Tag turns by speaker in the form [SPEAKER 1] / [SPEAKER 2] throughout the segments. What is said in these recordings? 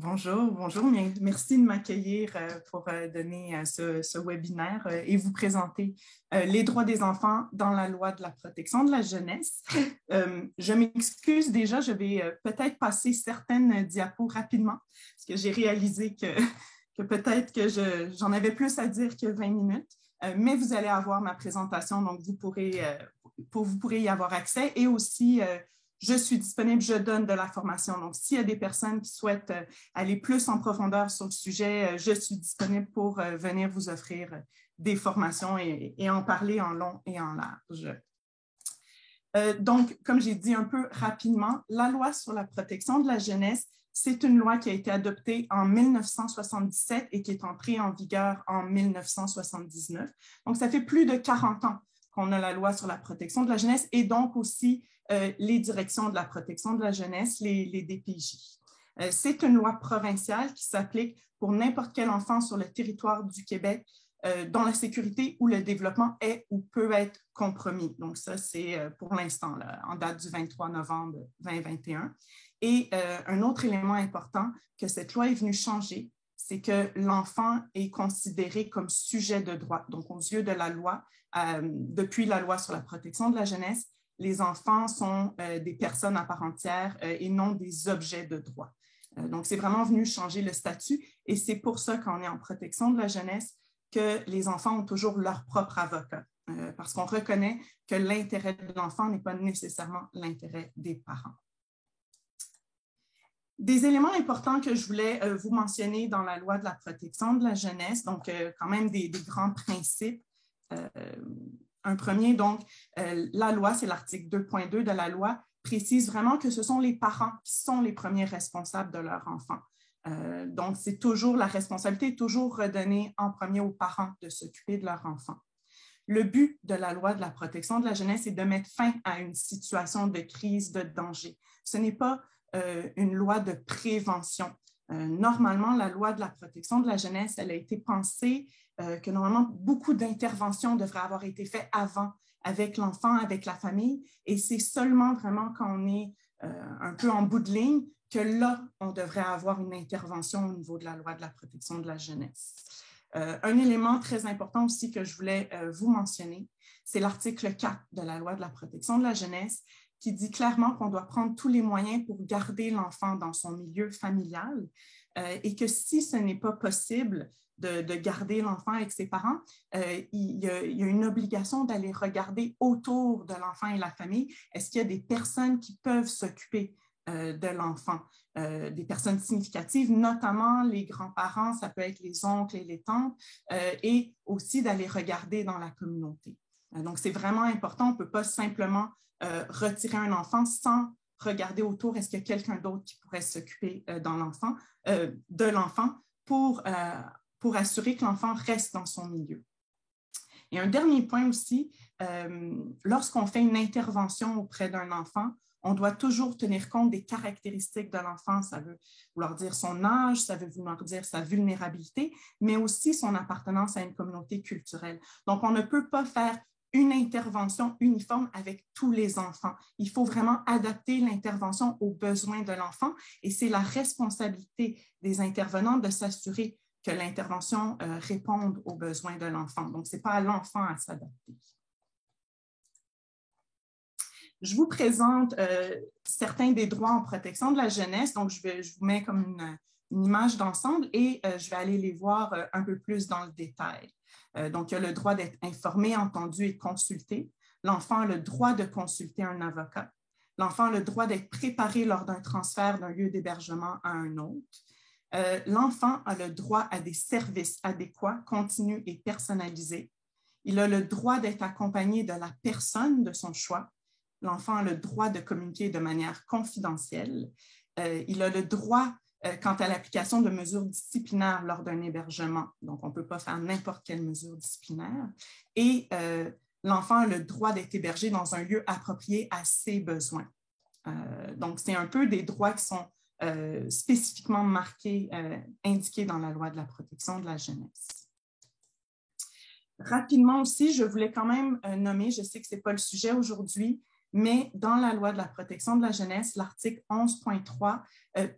[SPEAKER 1] Bonjour, bonjour. Merci de m'accueillir pour donner ce webinaire et vous présenter les droits des enfants dans la loi de la protection de la jeunesse. Je m'excuse déjà, je vais peut-être passer certaines diapos rapidement parce que j'ai réalisé que peut-être que j'en avais plus à dire que 20 minutes, mais vous allez avoir ma présentation, donc vous pourrez y avoir accès et aussi je suis disponible, je donne de la formation. Donc, s'il y a des personnes qui souhaitent aller plus en profondeur sur le sujet, je suis disponible pour venir vous offrir des formations et en parler en long et en large. Donc, comme j'ai dit un peu rapidement, la loi sur la protection de la jeunesse, c'est une loi qui a été adoptée en 1977 et qui est entrée en vigueur en 1979. Donc, ça fait plus de 40 ans qu'on a la loi sur la protection de la jeunesse et donc aussi les directions de la protection de la jeunesse, les DPJ. C'est une loi provinciale qui s'applique pour n'importe quel enfant sur le territoire du Québec dont la sécurité ou le développement est ou peut être compromis. Donc ça, c'est pour l'instant, en date du 23 novembre 2021. Et un autre élément important que cette loi est venue changer, c'est que l'enfant est considéré comme sujet de droit. Donc, aux yeux de la loi, depuis la loi sur la protection de la jeunesse, les enfants sont des personnes à part entière et non des objets de droit. Donc, c'est vraiment venu changer le statut et c'est pour ça qu'on est en protection de la jeunesse que les enfants ont toujours leur propre avocat parce qu'on reconnaît que l'intérêt de l'enfant n'est pas nécessairement l'intérêt des parents. Des éléments importants que je voulais vous mentionner dans la loi de la protection de la jeunesse, donc quand même des grands principes. Un premier, donc, la loi, c'est l'article 2.2 de la loi, précise vraiment que ce sont les parents qui sont les premiers responsables de leur enfant. Donc, c'est toujours la responsabilité, toujours redonnée en premier aux parents de s'occuper de leur enfant. Le but de la loi de la protection de la jeunesse est de mettre fin à une situation de crise, de danger. Ce n'est pas une loi de prévention. Normalement, la loi de la protection de la jeunesse, elle a été pensée que normalement, beaucoup d'interventions devraient avoir été faites avant avec l'enfant, avec la famille, et c'est seulement vraiment quand on est un peu en bout de ligne que là, on devrait avoir une intervention au niveau de la loi de la protection de la jeunesse. Un élément très important aussi que je voulais vous mentionner, c'est l'article 4 de la loi de la protection de la jeunesse qui dit clairement qu'on doit prendre tous les moyens pour garder l'enfant dans son milieu familial et que si ce n'est pas possible de garder l'enfant avec ses parents, il y a une obligation d'aller regarder autour de l'enfant et la famille. Est-ce qu'il y a des personnes qui peuvent s'occuper de l'enfant, des personnes significatives, notamment les grands-parents, ça peut être les oncles et les tantes, et aussi d'aller regarder dans la communauté. Donc, c'est vraiment important. On ne peut pas simplement retirer un enfant sans regarder autour. Est-ce qu'il y a quelqu'un d'autre qui pourrait s'occuper de l'enfant pour assurer que l'enfant reste dans son milieu? Et un dernier point aussi, lorsqu'on fait une intervention auprès d'un enfant, on doit toujours tenir compte des caractéristiques de l'enfant. Ça veut vouloir dire son âge, ça veut vouloir dire sa vulnérabilité, mais aussi son appartenance à une communauté culturelle. Donc, on ne peut pas faire une intervention uniforme avec tous les enfants. Il faut vraiment adapter l'intervention aux besoins de l'enfant et c'est la responsabilité des intervenants de s'assurer que l'intervention réponde aux besoins de l'enfant. Donc, ce n'est pas à l'enfant à s'adapter. Je vous présente certains des droits en protection de la jeunesse. Donc, je vous mets comme une image d'ensemble et je vais aller les voir un peu plus dans le détail. Donc, il y a le droit d'être informé, entendu et consulté. L'enfant a le droit de consulter un avocat. L'enfant a le droit d'être préparé lors d'un transfert d'un lieu d'hébergement à un autre. L'enfant a le droit à des services adéquats, continus et personnalisés. Il a le droit d'être accompagné de la personne de son choix. L'enfant a le droit de communiquer de manière confidentielle. Il a le droit quant à l'application de mesures disciplinaires lors d'un hébergement. Donc, on ne peut pas faire n'importe quelle mesure disciplinaire. Et l'enfant a le droit d'être hébergé dans un lieu approprié à ses besoins. Donc, c'est un peu des droits qui sont spécifiquement marqués, indiqués dans la loi de la protection de la jeunesse. Rapidement aussi, je voulais quand même nommer, je sais que ce n'est pas le sujet aujourd'hui, mais dans la loi de la protection de la jeunesse, l'article 11.3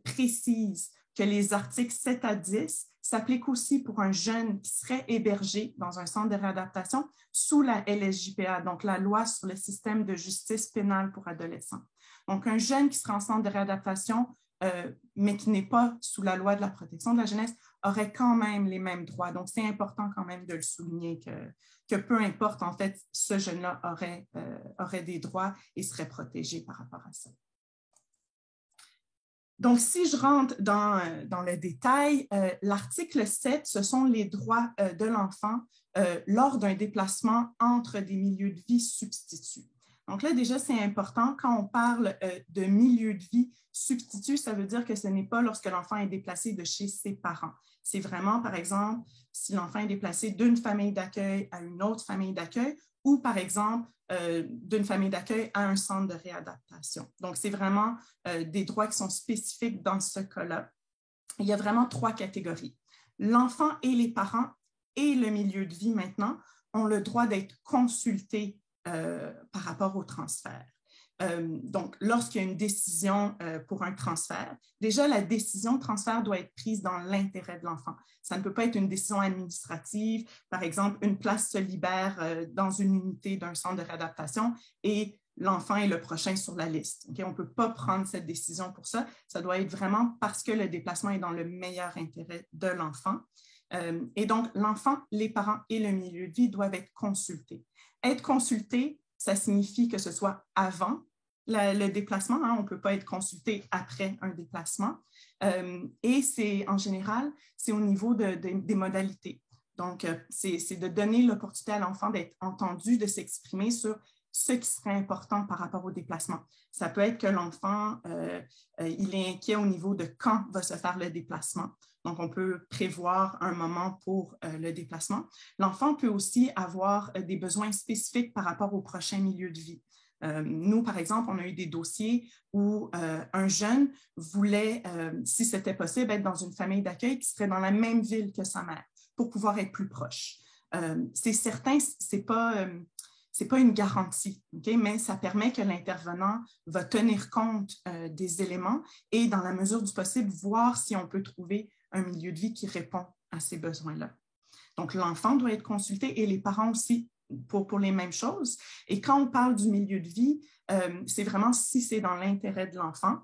[SPEAKER 1] précise que les articles 7 à 10 s'appliquent aussi pour un jeune qui serait hébergé dans un centre de réadaptation sous la LSJPA, donc la loi sur le système de justice pénale pour adolescents. Donc, un jeune qui sera en centre de réadaptation, mais qui n'est pas sous la loi de la protection de la jeunesse, aurait quand même les mêmes droits. Donc, c'est important quand même de le souligner que peu importe, en fait, ce jeune-là aurait des droits et serait protégé par rapport à ça. Donc, si je rentre dans le détail, l'article 7, ce sont les droits de l'enfant lors d'un déplacement entre des milieux de vie substituts. Donc là, déjà, c'est important. Quand on parle de milieu de vie substitut, ça veut dire que ce n'est pas lorsque l'enfant est déplacé de chez ses parents. C'est vraiment, par exemple, si l'enfant est déplacé d'une famille d'accueil à une autre famille d'accueil ou, par exemple, d'une famille d'accueil à un centre de réadaptation. Donc, c'est vraiment des droits qui sont spécifiques dans ce cas-là. Il y a vraiment 3 catégories. L'enfant et les parents et le milieu de vie maintenant ont le droit d'être consultés par rapport au transfert. Donc, lorsqu'il y a une décision pour un transfert, déjà, la décision de transfert doit être prise dans l'intérêt de l'enfant. Ça ne peut pas être une décision administrative. Par exemple, une place se libère dans une unité d'un centre de réadaptation et l'enfant est le prochain sur la liste. Okay? On ne peut pas prendre cette décision pour ça. Ça doit être vraiment parce que le déplacement est dans le meilleur intérêt de l'enfant. Et donc, l'enfant, les parents et le milieu de vie doivent être consultés. Être consulté, ça signifie que ce soit avant le déplacement. Hein, on ne peut pas être consulté après un déplacement. Et c'est, en général, c'est au niveau des modalités. Donc, c'est de donner l'opportunité à l'enfant d'être entendu, de s'exprimer sur ce qui serait important par rapport au déplacement. Ça peut être que l'enfant, il est inquiet au niveau de quand va se faire le déplacement. Donc, on peut prévoir un moment pour le déplacement. L'enfant peut aussi avoir des besoins spécifiques par rapport au prochain milieu de vie. Nous, par exemple, on a eu des dossiers où un jeune voulait, si c'était possible, être dans une famille d'accueil qui serait dans la même ville que sa mère pour pouvoir être plus proche. C'est certain, ce n'est pas une garantie, okay? Mais ça permet que l'intervenant va tenir compte des éléments et, dans la mesure du possible, voir si on peut trouver un milieu de vie qui répond à ces besoins-là. Donc, l'enfant doit être consulté et les parents aussi pour les mêmes choses. Et quand on parle du milieu de vie, c'est vraiment si c'est dans l'intérêt de l'enfant.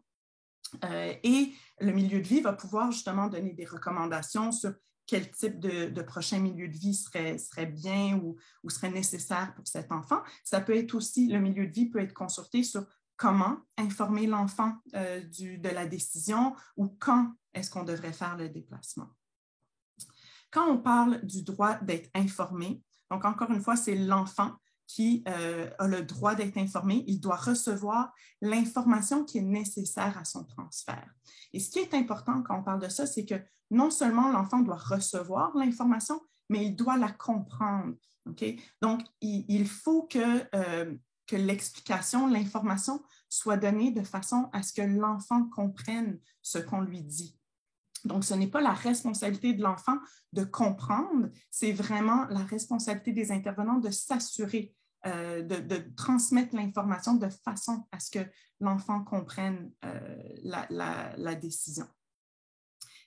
[SPEAKER 1] Et le milieu de vie va pouvoir justement donner des recommandations sur quel type de prochain milieu de vie serait bien ou serait nécessaire pour cet enfant. Ça peut être aussi, le milieu de vie peut être consulté sur comment informer l'enfant de la décision ou quand est-ce qu'on devrait faire le déplacement. Quand on parle du droit d'être informé, donc encore une fois, c'est l'enfant qui a le droit d'être informé. Il doit recevoir l'information qui est nécessaire à son transfert. Et ce qui est important quand on parle de ça, c'est que non seulement l'enfant doit recevoir l'information, mais il doit la comprendre. Okay? Donc, il faut que l'explication, l'information soit donnée de façon à ce que l'enfant comprenne ce qu'on lui dit. Donc, ce n'est pas la responsabilité de l'enfant de comprendre, c'est vraiment la responsabilité des intervenants de s'assurer de transmettre l'information de façon à ce que l'enfant comprenne la décision.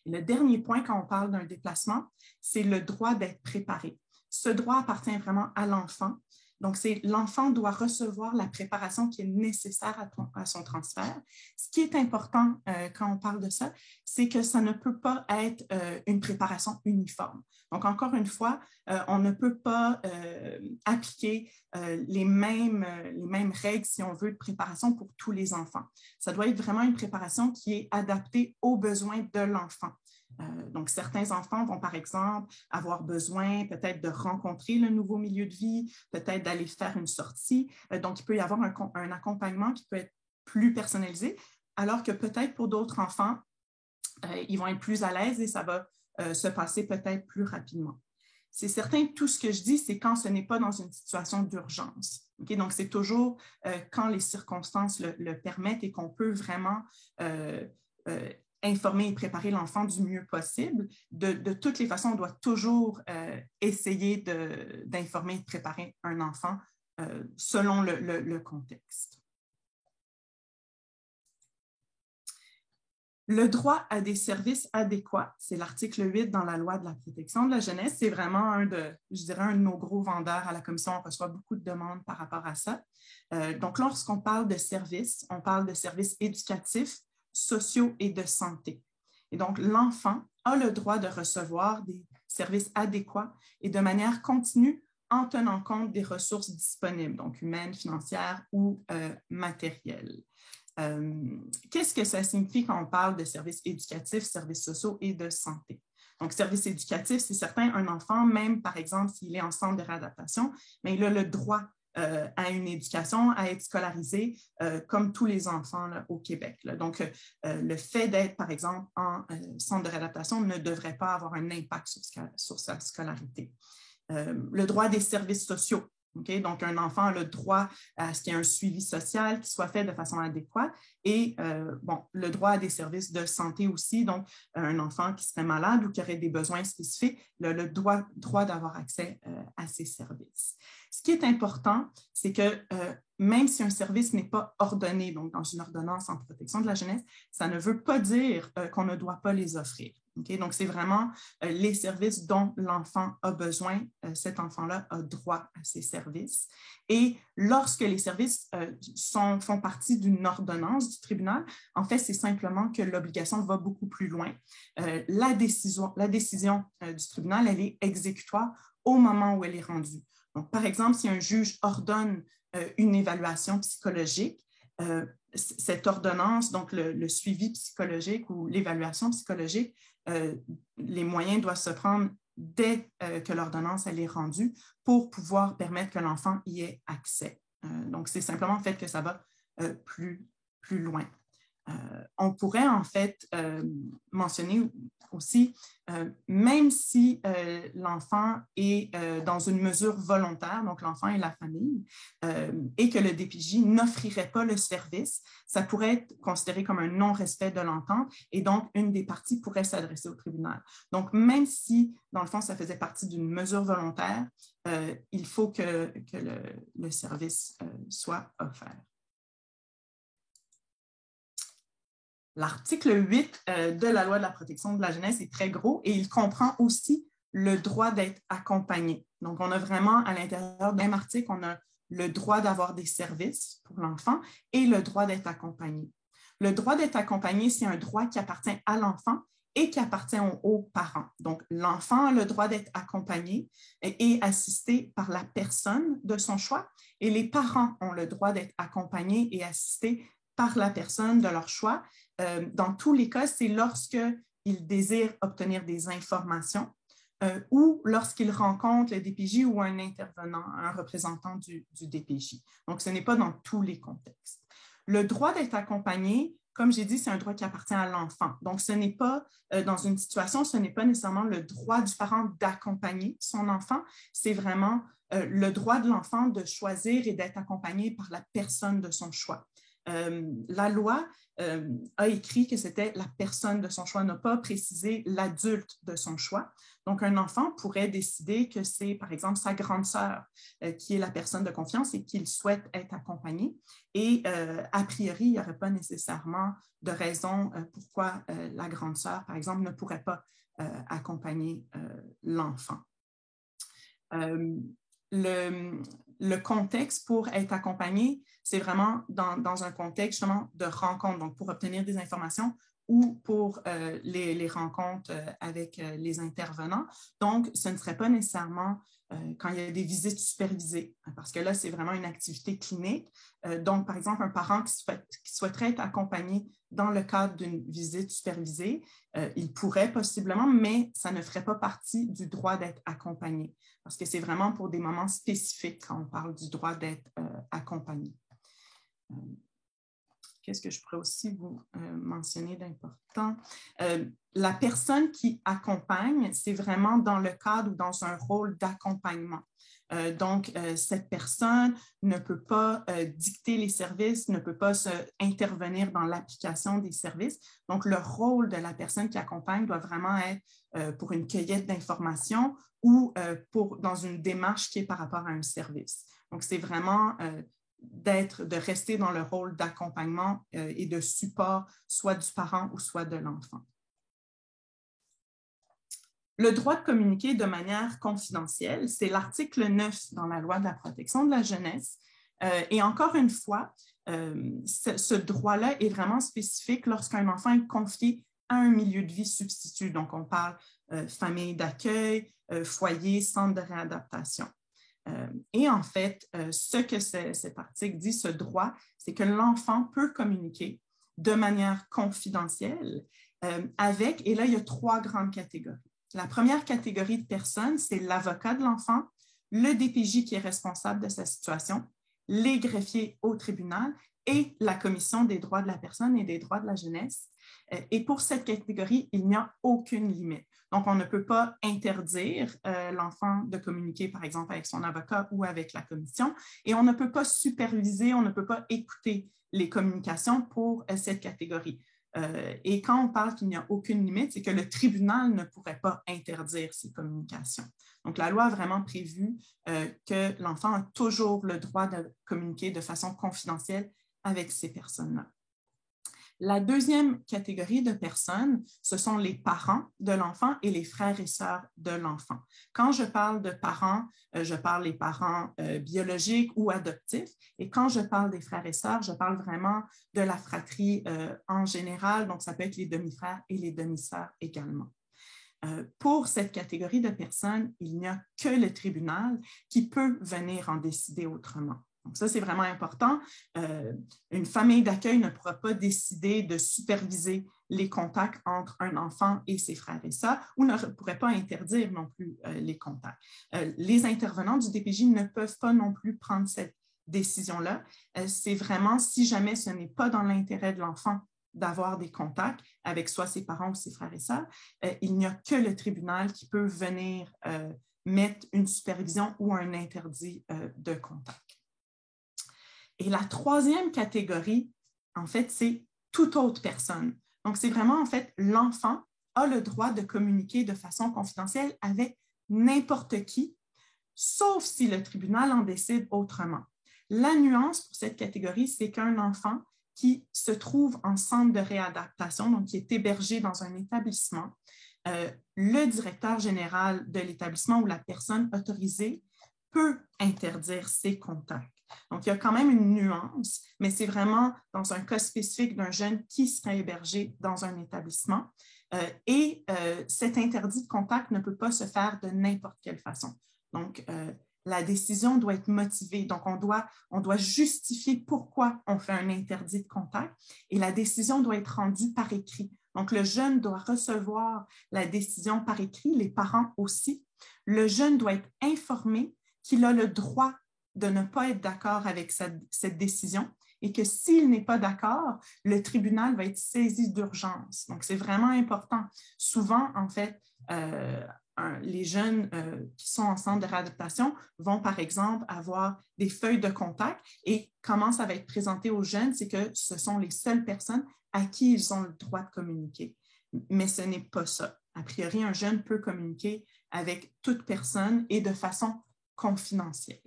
[SPEAKER 1] Et le dernier point, quand on parle d'un déplacement, c'est le droit d'être préparé. Ce droit appartient vraiment à l'enfant. Donc, l'enfant doit recevoir la préparation qui est nécessaire à son transfert. Ce qui est important quand on parle de ça, c'est que ça ne peut pas être une préparation uniforme. Donc, encore une fois, on ne peut pas appliquer les mêmes règles, si on veut, de préparation pour tous les enfants. Ça doit être vraiment une préparation qui est adaptée aux besoins de l'enfant. Donc, certains enfants vont, par exemple, avoir besoin peut-être de rencontrer le nouveau milieu de vie, peut-être d'aller faire une sortie. Donc, il peut y avoir un accompagnement qui peut être plus personnalisé, alors que peut-être pour d'autres enfants, ils vont être plus à l'aise et ça va se passer peut-être plus rapidement. C'est certain que tout ce que je dis, c'est quand ce n'est pas dans une situation d'urgence. Okay? Donc, c'est toujours quand les circonstances le permettent et qu'on peut vraiment informer et préparer l'enfant du mieux possible. De toutes les façons, on doit toujours essayer d'informer et de préparer un enfant selon le contexte. Le droit à des services adéquats, c'est l'article 8 dans la loi de la protection de la jeunesse. C'est vraiment un de nos gros vendeurs à la commission. On reçoit beaucoup de demandes par rapport à ça. Donc, lorsqu'on parle de services, on parle de services éducatifs, sociaux et de santé. Et donc, l'enfant a le droit de recevoir des services adéquats et de manière continue en tenant compte des ressources disponibles, donc humaines, financières ou matérielles. Qu'est-ce que ça signifie quand on parle de services éducatifs, services sociaux et de santé? Donc, services éducatifs, c'est certain, un enfant, même par exemple s'il est en centre de réadaptation, mais il a le droit à une éducation, à être scolarisé comme tous les enfants là, au Québec. Là. Donc, le fait d'être, par exemple, en centre de réadaptation ne devrait pas avoir un impact sur sa scolarité. Le droit des services sociaux. Okay? Donc, un enfant a le droit à ce qu'il y ait un suivi social qui soit fait de façon adéquate et le droit à des services de santé aussi. Donc, un enfant qui serait malade ou qui aurait des besoins spécifiques, le droit d'avoir accès à ces services. Ce qui est important, c'est que même si un service n'est pas ordonné, donc dans une ordonnance en protection de la jeunesse, ça ne veut pas dire qu'on ne doit pas les offrir. Okay? Donc, c'est vraiment les services dont l'enfant a besoin. Cet enfant-là a droit à ces services. Et lorsque les services font partie d'une ordonnance du tribunal, en fait, c'est simplement que l'obligation va beaucoup plus loin. La décision du tribunal, elle est exécutoire au moment où elle est rendue. Donc, par exemple, si un juge ordonne une évaluation psychologique, cette ordonnance, donc le suivi psychologique ou l'évaluation psychologique, les moyens doivent se prendre dès que l'ordonnance elle est rendue pour pouvoir permettre que l'enfant y ait accès. Donc, c'est simplement le fait que ça va plus loin. On pourrait en fait mentionner aussi, même si l'enfant est dans une mesure volontaire, donc l'enfant et la famille, et que le DPJ n'offrirait pas le service, ça pourrait être considéré comme un non-respect de l'entente et donc une des parties pourrait s'adresser au tribunal. Donc, même si, dans le fond, ça faisait partie d'une mesure volontaire, il faut que le service soit offert. L'article 8 de la loi de la protection de la jeunesse est très gros et il comprend aussi le droit d'être accompagné. Donc, on a vraiment à l'intérieur d'un article, on a le droit d'avoir des services pour l'enfant et le droit d'être accompagné. Le droit d'être accompagné, c'est un droit qui appartient à l'enfant et qui appartient aux parents. Donc, l'enfant a le droit d'être accompagné et assisté par la personne de son choix et les parents ont le droit d'être accompagnés et assistés par la personne de leur choix. Dans tous les cas, c'est lorsqu'ils désirent obtenir des informations ou lorsqu'ils rencontrent le DPJ ou un intervenant, un représentant du DPJ. Donc, ce n'est pas dans tous les contextes. Le droit d'être accompagné, comme j'ai dit, c'est un droit qui appartient à l'enfant. Donc, ce n'est pas, dans une situation, ce n'est pas nécessairement le droit du parent d'accompagner son enfant, c'est vraiment le droit de l'enfant de choisir et d'être accompagné par la personne de son choix. La loi a écrit que c'était la personne de son choix, n'a pas précisé l'adulte de son choix. Donc, un enfant pourrait décider que c'est, par exemple, sa grande sœur qui est la personne de confiance et qu'il souhaite être accompagné. Et a priori, il n'y aurait pas nécessairement de raison pourquoi la grande sœur, par exemple, ne pourrait pas accompagner l'enfant. Le contexte pour être accompagné, c'est vraiment dans un contexte justement de rencontre, donc pour obtenir des informations ou pour les rencontres avec les intervenants. Donc, ce ne serait pas nécessairement quand il y a des visites supervisées, parce que là, c'est vraiment une activité clinique. Donc, par exemple, un parent qui souhaiterait être accompagné dans le cadre d'une visite supervisée, il pourrait possiblement, mais ça ne ferait pas partie du droit d'être accompagné, parce que c'est vraiment pour des moments spécifiques quand on parle du droit d'être accompagné. Qu'est-ce que je pourrais aussi vous mentionner d'important? La personne qui accompagne, c'est vraiment dans le cadre ou dans un rôle d'accompagnement. Donc, cette personne ne peut pas dicter les services, ne peut pas intervenir dans l'application des services. Donc, le rôle de la personne qui accompagne doit vraiment être pour une cueillette d'informations ou dans une démarche qui est par rapport à un service. Donc, c'est vraiment de rester dans le rôle d'accompagnement et de support, soit du parent ou soit de l'enfant. Le droit de communiquer de manière confidentielle, c'est l'article 9 dans la loi de la protection de la jeunesse. Et encore une fois, ce droit-là est vraiment spécifique lorsqu'un enfant est confié à un milieu de vie substitut. Donc, on parle famille d'accueil, foyer, centre de réadaptation. Et en fait, ce que cet article dit, ce droit, c'est que l'enfant peut communiquer de manière confidentielle avec, et là, il y a 3 grandes catégories. La première catégorie de personnes, c'est l'avocat de l'enfant, le DPJ qui est responsable de sa situation, les greffiers au tribunal et la Commission des droits de la personne et des droits de la jeunesse. Et pour cette catégorie, il n'y a aucune limite. Donc, on ne peut pas interdire l'enfant de communiquer, par exemple, avec son avocat ou avec la commission, et on ne peut pas superviser, on ne peut pas écouter les communications pour cette catégorie. Et quand on parle qu'il n'y a aucune limite, c'est que le tribunal ne pourrait pas interdire ces communications. Donc, la loi a vraiment prévu que l'enfant a toujours le droit de communiquer de façon confidentielle avec ces personnes-là. La deuxième catégorie de personnes, ce sont les parents de l'enfant et les frères et sœurs de l'enfant. Quand je parle de parents, je parle des parents biologiques ou adoptifs. Et quand je parle des frères et sœurs, je parle vraiment de la fratrie en général. Donc, ça peut être les demi-frères et les demi-sœurs également. Pour cette catégorie de personnes, il n'y a que le tribunal qui peut venir en décider autrement. Donc ça, c'est vraiment important. Une famille d'accueil ne pourra pas décider de superviser les contacts entre un enfant et ses frères et sœurs ou ne pourrait pas interdire non plus les contacts. Les intervenants du DPJ ne peuvent pas non plus prendre cette décision-là. C'est vraiment, si jamais ce n'est pas dans l'intérêt de l'enfant d'avoir des contacts avec soit ses parents ou ses frères et sœurs, il n'y a que le tribunal qui peut venir mettre une supervision ou un interdit de contact. Et la troisième catégorie, en fait, c'est toute autre personne. Donc, c'est vraiment, en fait, l'enfant a le droit de communiquer de façon confidentielle avec n'importe qui, sauf si le tribunal en décide autrement. La nuance pour cette catégorie, c'est qu'un enfant qui se trouve en centre de réadaptation, donc qui est hébergé dans un établissement, le directeur général de l'établissement ou la personne autorisée peut interdire ces contacts. Donc, il y a quand même une nuance, mais c'est vraiment dans un cas spécifique d'un jeune qui serait hébergé dans un établissement. Cet interdit de contact ne peut pas se faire de n'importe quelle façon. Donc, la décision doit être motivée. Donc, on doit justifier pourquoi on fait un interdit de contact et la décision doit être rendue par écrit. Donc, le jeune doit recevoir la décision par écrit, les parents aussi. Le jeune doit être informé qu'il a le droit de ne pas être d'accord avec cette décision et que s'il n'est pas d'accord, le tribunal va être saisi d'urgence. Donc, c'est vraiment important. Souvent, en fait, les jeunes qui sont en centre de réadaptation vont, par exemple, avoir des feuilles de contact et comment ça va être présenté aux jeunes, c'est que ce sont les seules personnes à qui ils ont le droit de communiquer. Mais ce n'est pas ça. A priori, un jeune peut communiquer avec toute personne et de façon confidentielle.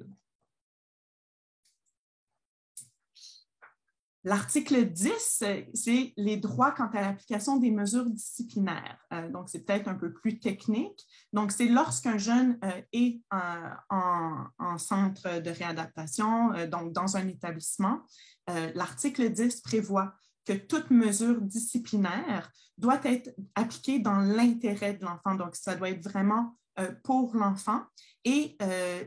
[SPEAKER 1] L'article 10, c'est les droits quant à l'application des mesures disciplinaires. Donc, c'est peut-être un peu plus technique. Donc, c'est lorsqu'un jeune est en centre de réadaptation, donc dans un établissement, l'article 10 prévoit que toute mesure disciplinaire doit être appliquée dans l'intérêt de l'enfant. Donc, ça doit être vraiment pour l'enfant et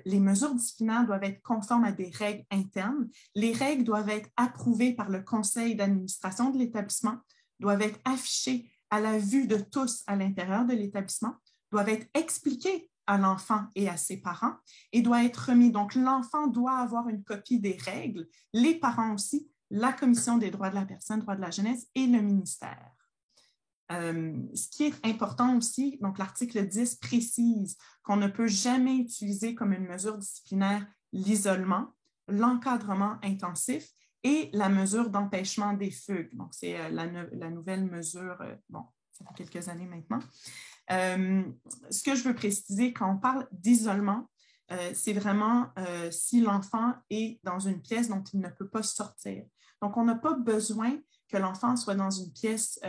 [SPEAKER 1] les mesures disciplinaires doivent être conformes à des règles internes. Les règles doivent être approuvées par le conseil d'administration de l'établissement, doivent être affichées à la vue de tous à l'intérieur de l'établissement, doivent être expliquées à l'enfant et à ses parents et doivent être remis. Donc, l'enfant doit avoir une copie des règles, les parents aussi, la Commission des droits de la personne, droits de la jeunesse et le ministère. Ce qui est important aussi, donc l'article 10 précise qu'on ne peut jamais utiliser comme une mesure disciplinaire l'isolement, l'encadrement intensif et la mesure d'empêchement des fugues. Donc, c'est la nouvelle mesure, bon, ça fait quelques années maintenant. Ce que je veux préciser, quand on parle d'isolement, c'est vraiment si l'enfant est dans une pièce dont il ne peut pas sortir. Donc, on n'a pas besoin que l'enfant soit dans une pièce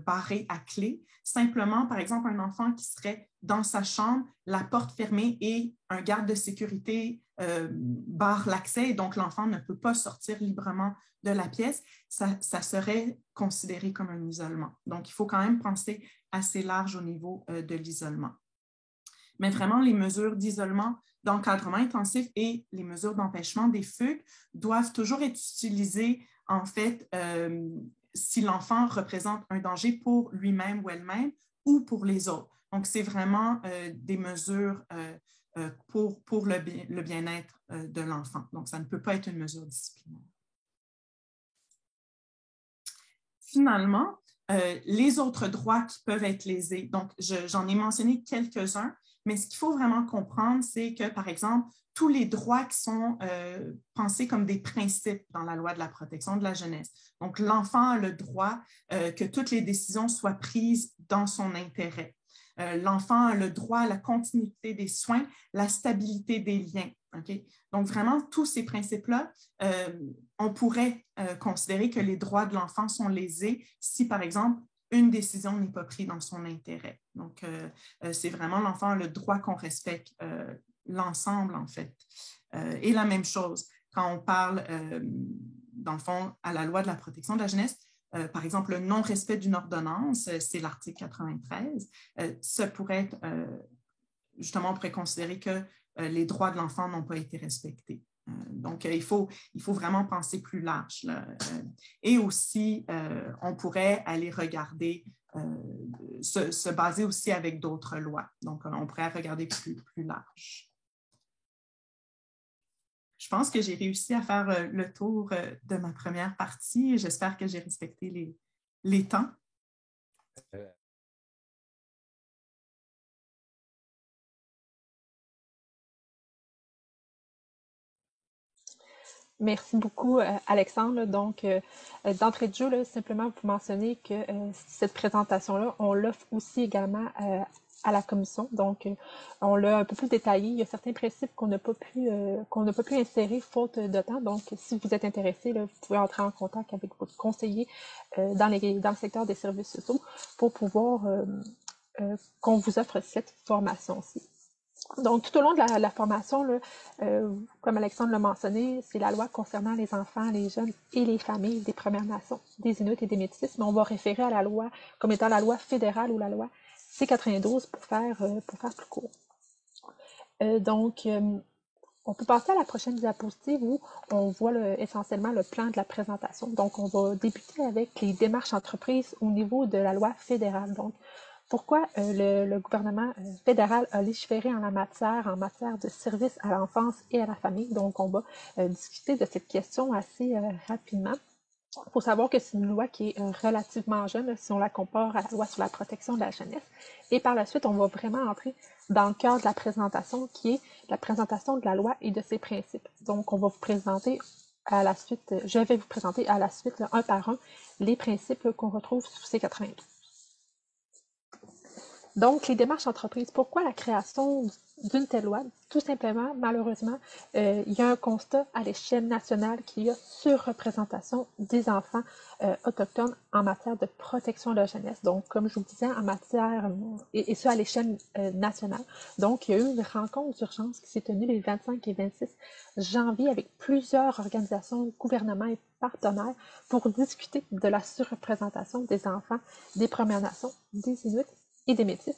[SPEAKER 1] barrée à clé. Simplement, par exemple, un enfant qui serait dans sa chambre, la porte fermée et un garde de sécurité barre l'accès et donc l'enfant ne peut pas sortir librement de la pièce, ça serait considéré comme un isolement. Donc, il faut quand même penser assez large au niveau de l'isolement. Mais vraiment, les mesures d'isolement, d'encadrement intensif et les mesures d'empêchement des fugues doivent toujours être utilisées, en fait, si l'enfant représente un danger pour lui-même ou elle-même ou pour les autres. Donc, c'est vraiment des mesures pour le bien-être de l'enfant. Donc, ça ne peut pas être une mesure disciplinaire. Finalement, les autres droits qui peuvent être lésés, donc j'en ai mentionné quelques-uns, mais ce qu'il faut vraiment comprendre, c'est que, par exemple, tous les droits qui sont pensés comme des principes dans la loi de la protection de la jeunesse. Donc, l'enfant a le droit que toutes les décisions soient prises dans son intérêt. L'enfant a le droit à la continuité des soins, la stabilité des liens. Okay? Donc, vraiment, tous ces principes-là, on pourrait considérer que les droits de l'enfant sont lésés si, par exemple, une décision n'est pas prise dans son intérêt. Donc, c'est vraiment l'enfant a le droit qu'on respecte l'ensemble, en fait. Et la même chose, quand on parle, dans le fond, à la loi de la protection de la jeunesse, par exemple, le non-respect d'une ordonnance, c'est l'article 93. Ça pourrait être, justement, on pourrait considérer que les droits de l'enfant n'ont pas été respectés. Donc, il faut vraiment penser plus large, là. Et aussi, on pourrait aller regarder, se baser aussi avec d'autres lois. Donc, on pourrait regarder plus large. Je pense que j'ai réussi à faire le tour de ma première partie. J'espère que j'ai respecté les temps.
[SPEAKER 2] Merci beaucoup, Alexandre. Donc, d'entrée de jeu, là, simplement pour mentionner que cette présentation-là, on l'offre aussi également à la commission. Donc, on l'a un peu plus détaillé. Il y a certains principes qu'on n'a pas pu insérer faute de temps. Donc, si vous êtes intéressé, là, vous pouvez entrer en contact avec votre conseiller dans le secteur des services sociaux pour pouvoir qu'on vous offre cette formation-ci. Donc, tout au long de la formation, là, comme Alexandre l'a mentionné, c'est la loi concernant les enfants, les jeunes et les familles des Premières Nations, des Inuits et des Métis, mais on va référer à la loi comme étant la loi fédérale ou la loi C-92 pour faire plus court. Donc, on peut passer à la prochaine diapositive où on voit essentiellement le plan de la présentation. Donc, on va débuter avec les démarches entreprises au niveau de la loi fédérale. Donc, pourquoi le gouvernement fédéral a légiféré en matière de services à l'enfance et à la famille. Donc, on va discuter de cette question assez rapidement. Il faut savoir que c'est une loi qui est relativement jeune si on la compare à la loi sur la protection de la jeunesse. Et par la suite, on va vraiment entrer dans le cœur de la présentation qui est la présentation de la loi et de ses principes. Donc, on va vous présenter à la suite, je vais vous présenter à la suite, là, un par un, les principes qu'on retrouve sous ces 92. Donc, les démarches entreprises, pourquoi la création d'une telle loi? Tout simplement, malheureusement, il y a un constat à l'échelle nationale qu'il y a surreprésentation des enfants autochtones en matière de protection de la jeunesse. Donc, comme je vous disais, en matière, et ça à l'échelle nationale. Donc, il y a eu une rencontre d'urgence qui s'est tenue les 25 et 26 janvier avec plusieurs organisations, gouvernements et partenaires pour discuter de la surreprésentation des enfants des Premières Nations, des Inuits et des Métis.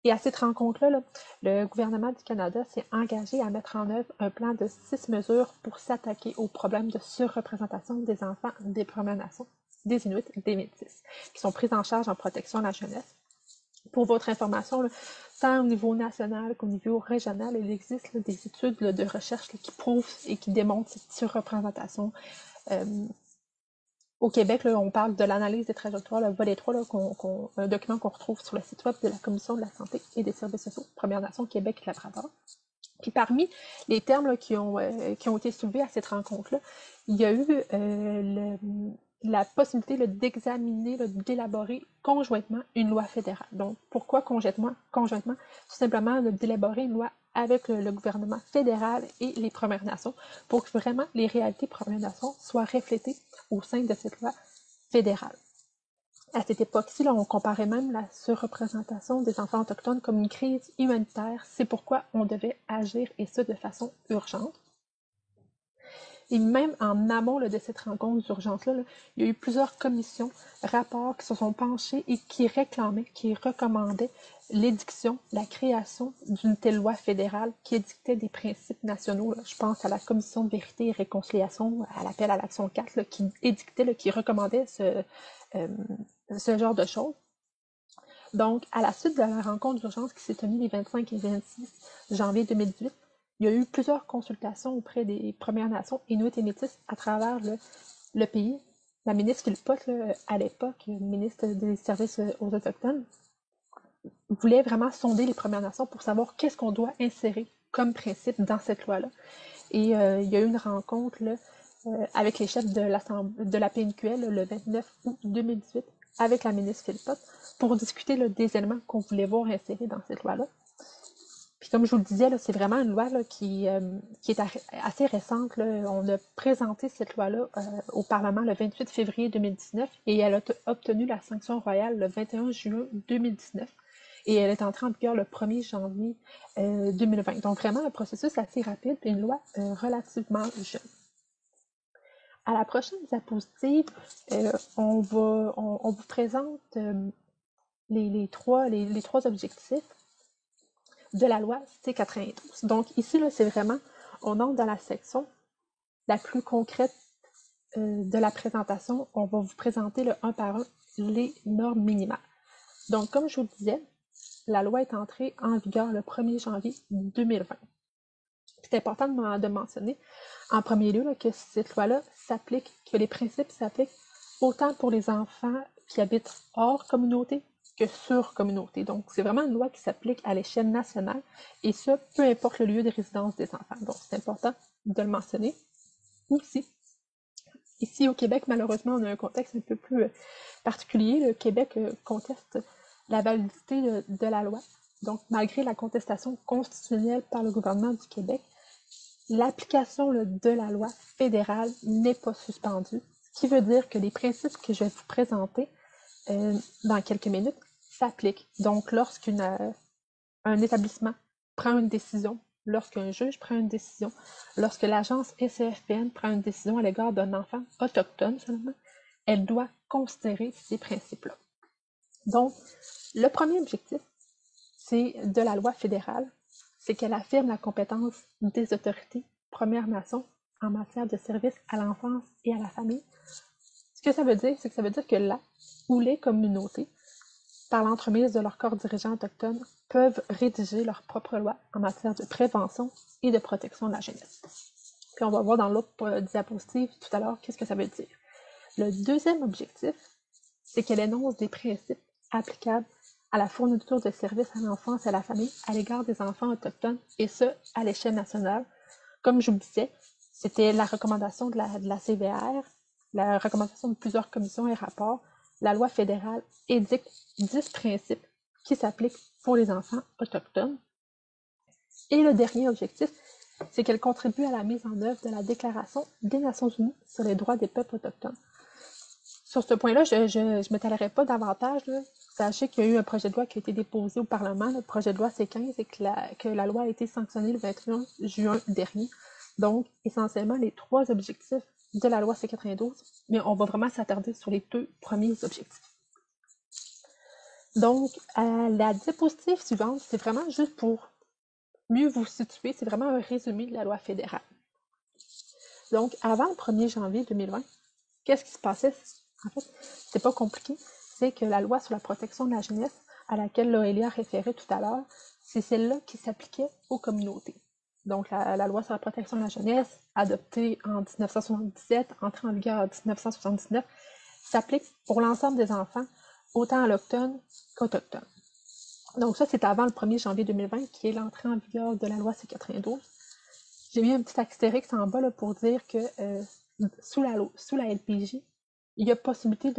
[SPEAKER 2] Et à cette rencontre-là, là, le gouvernement du Canada s'est engagé à mettre en œuvre un plan de 6 mesures pour s'attaquer au problème de surreprésentation des enfants des Premières Nations, des Inuits et des Métis, qui sont prises en charge en protection de la jeunesse. Pour votre information, là, tant au niveau national qu'au niveau régional, il existe là, des études là, de recherche là, qui prouvent et qui démontrent cette surreprésentation. Au Québec, là, on parle de l'analyse des trajectoires, le volet 3, là, un document qu'on retrouve sur le site web de la Commission de la santé et des services sociaux, Première Nation, Québec et Labrador. Puis parmi les termes là, qui ont été soulevés à cette rencontre-là, il y a eu la possibilité là, d'examiner, là, d'élaborer conjointement une loi fédérale. Donc, pourquoi conjointement? Tout simplement d'élaborer une loi avec le gouvernement fédéral et les Premières Nations pour que vraiment les réalités Premières Nations soient reflétées au sein de cette loi fédérale. À cette époque-ci, on comparait même la surreprésentation des enfants autochtones comme une crise humanitaire. C'est pourquoi on devait agir, et ce, de façon urgente. Et même en amont de cette rencontre d'urgence-là, il y a eu plusieurs commissions, rapports qui se sont penchés et qui réclamaient, qui recommandaient l'édiction, la création d'une telle loi fédérale qui édictait des principes nationaux. Je pense à la Commission de vérité et réconciliation, à l'appel à l'action 4, qui édictait, qui recommandait ce genre de choses. Donc, à la suite de la rencontre d'urgence qui s'est tenue les 25 et 26 janvier 2018, il y a eu plusieurs consultations auprès des Premières Nations Inuit et Métis à travers le pays. La ministre Philpott, à l'époque, ministre des Services aux Autochtones, voulait vraiment sonder les Premières Nations pour savoir qu'est-ce qu'on doit insérer comme principe dans cette loi-là. Et il y a eu une rencontre avec les chefs de la PNQL le 29 août 2018 avec la ministre Philpott pour discuter des éléments qu'on voulait voir insérés dans cette loi-là. Puis comme je vous le disais, c'est vraiment une loi qui est assez récente. On a présenté cette loi-là au Parlement le 28 février 2019 et elle a obtenu la sanction royale le 21 juin 2019. Et elle est entrée en vigueur le 1er janvier 2020. Donc vraiment un processus assez rapide et une loi relativement jeune. À la prochaine diapositive, on vous présente les trois objectifs de la loi C-92. Donc ici, c'est vraiment, on entre dans la section la plus concrète de la présentation. On va vous présenter un par un les normes minimales. Donc, comme je vous le disais, la loi est entrée en vigueur le 1er janvier 2020. C'est important de mentionner, en premier lieu, que cette loi-là s'applique, que les principes s'appliquent autant pour les enfants qui habitent hors communauté que sur communauté. Donc, c'est vraiment une loi qui s'applique à l'échelle nationale, et ça, peu importe le lieu de résidence des enfants. Donc, c'est important de le mentionner. Aussi, ici au Québec, malheureusement, on a un contexte un peu plus particulier. Le Québec conteste la validité de la loi. Donc, malgré la contestation constitutionnelle par le gouvernement du Québec, l'application de la loi fédérale n'est pas suspendue, ce qui veut dire que les principes que je vais vous présenter dans quelques minutes s'appliquent. Donc, lorsqu'un établissement prend une décision, lorsqu'un juge prend une décision, lorsque l'agence SCFPN prend une décision à l'égard d'un enfant autochtone seulement, elle doit considérer ces principes-là. Donc, le premier objectif, c'est de la loi fédérale, c'est qu'elle affirme la compétence des autorités Premières Nations en matière de services à l'enfance et à la famille. Ce que ça veut dire, c'est que ça veut dire que là où les communautés, par l'entremise de leurs corps dirigeants autochtones, peuvent rédiger leur propre loi en matière de prévention et de protection de la jeunesse. Puis on va voir dans l'autre diapositive tout à l'heure qu'est-ce que ça veut dire. Le deuxième objectif, c'est qu'elle énonce des principes applicables à la fourniture de services à l'enfance et à la famille à l'égard des enfants autochtones, et ce, à l'échelle nationale. Comme je vous le disais, c'était la recommandation de la CVR, la recommandation de plusieurs commissions et rapports. La loi fédérale édicte 10 principes qui s'appliquent pour les enfants autochtones. Et le dernier objectif, c'est qu'elle contribue à la mise en œuvre de la Déclaration des Nations Unies sur les droits des peuples autochtones. Sur ce point-là, je ne m'étalerai pas davantage. Sachez qu'il y a eu un projet de loi qui a été déposé au Parlement, le projet de loi C-15, et que la loi a été sanctionnée le 21 juin dernier. Donc, essentiellement, les trois objectifs de la loi C-92, mais on va vraiment s'attarder sur les deux premiers objectifs. Donc, la diapositive suivante, c'est vraiment juste pour mieux vous situer, c'est vraiment un résumé de la loi fédérale. Donc, avant le 1er janvier 2020, qu'est-ce qui se passait? En fait, c'est pas compliqué. C'est que la loi sur la protection de la jeunesse, à laquelle Loelia référait tout à l'heure, c'est celle-là qui s'appliquait aux communautés. Donc, la loi sur la protection de la jeunesse, adoptée en 1977, entrée en vigueur en 1979, s'applique pour l'ensemble des enfants, autant allochtones qu'autochtones. Donc ça, c'est avant le 1er janvier 2020, qui est l'entrée en vigueur de la loi C-92. J'ai mis un petit astérix en bas là, pour dire que sous la LPJ, il y a possibilité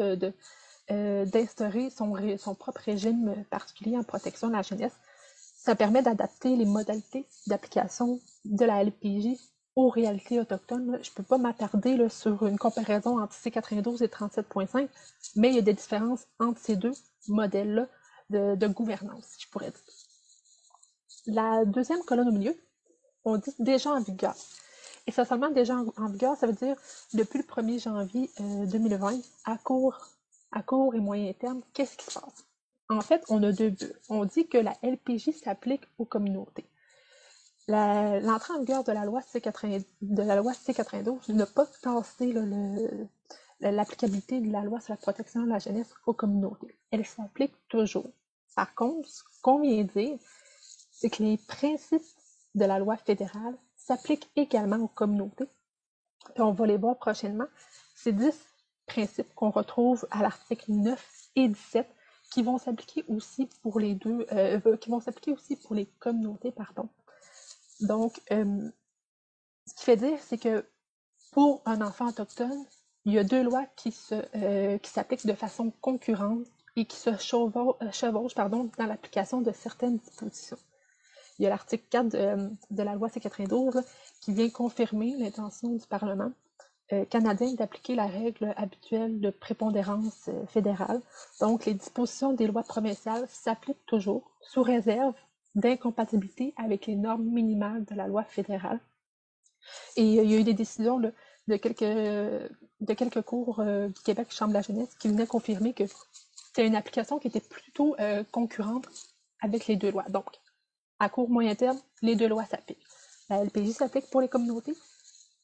[SPEAKER 2] d'instaurer son propre régime particulier en protection de la jeunesse. Ça permet d'adapter les modalités d'application de la LPJ aux réalités autochtones. Je ne peux pas m'attarder sur une comparaison entre C92 et 37.5, mais il y a des différences entre ces deux modèles-là de gouvernance, si je pourrais dire. La deuxième colonne au milieu, on dit déjà en vigueur. Essentiellement, déjà en vigueur, ça veut dire depuis le 1er janvier 2020, à court et moyen terme, qu'est-ce qui se passe? En fait, on a deux buts. On dit que la LPJ s'applique aux communautés. L'entrée en vigueur de la loi C92 n'a pas tassé l'applicabilité de la loi sur la protection de la jeunesse aux communautés. Elle s'applique toujours. Par contre, ce qu'on vient dire, c'est que les principes de la loi fédérale s'appliquent également aux communautés. Puis on va les voir prochainement. C'est 10 principes qu'on retrouve à l'article 9 et 17 qui vont s'appliquer aussi pour les communautés, pardon. Donc, ce qui fait dire, c'est que pour un enfant autochtone, il y a deux lois qui s'appliquent de façon concurrente et qui se chevauchent dans l'application de certaines dispositions. Il y a l'article 4 de la loi C92 qui vient confirmer l'intention du Parlement canadien d'appliquer la règle habituelle de prépondérance fédérale. Donc, les dispositions des lois provinciales s'appliquent toujours sous réserve d'incompatibilité avec les normes minimales de la loi fédérale. Et il y a eu des décisions de quelques cours du Québec Chambre de la jeunesse qui venaient confirmer que c'était une application qui était plutôt concurrente avec les deux lois. Donc, à court moyen terme, les deux lois s'appliquent. La LPJ s'applique pour les communautés,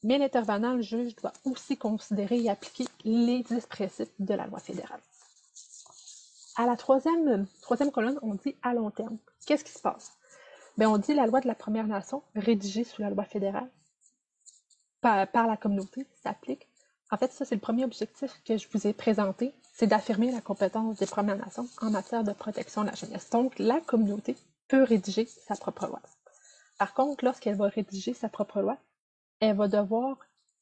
[SPEAKER 2] mais l'intervenant, le juge, doit aussi considérer et appliquer les 10 principes de la loi fédérale. À la troisième colonne, on dit à long terme. Qu'est-ce qui se passe? Bien, on dit la loi de la Première Nation, rédigée sous la loi fédérale, par la communauté, s'applique. En fait, ça, c'est le premier objectif que je vous ai présenté, c'est d'affirmer la compétence des Premières Nations en matière de protection de la jeunesse. Donc, la communauté peut rédiger sa propre loi. Par contre, lorsqu'elle va rédiger sa propre loi, elle va devoir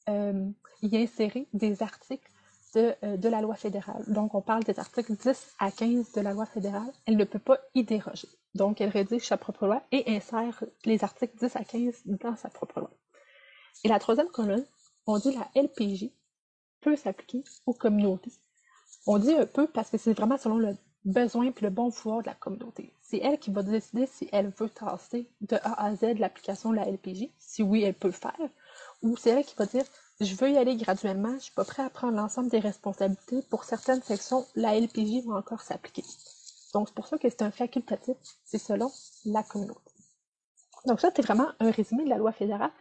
[SPEAKER 2] y insérer des articles de la loi fédérale. Donc, on parle des articles 10 à 15 de la loi fédérale. Elle ne peut pas y déroger. Donc, elle rédige sa propre loi et insère les articles 10 à 15 dans sa propre loi. Et la troisième colonne, on dit la LPJ peut s'appliquer aux communautés. On dit un peu parce que c'est vraiment selon le besoin et le bon vouloir de la communauté. C'est elle qui va décider si elle veut tasser de A à Z l'application de la LPJ, si oui, elle peut le faire, ou c'est elle qui va dire « je veux y aller graduellement, je ne suis pas prêt à prendre l'ensemble des responsabilités, pour certaines sections, la LPJ va encore s'appliquer ». Donc, c'est pour ça que c'est un facultatif, c'est selon la communauté. Donc ça, c'est vraiment un résumé de la loi fédérale.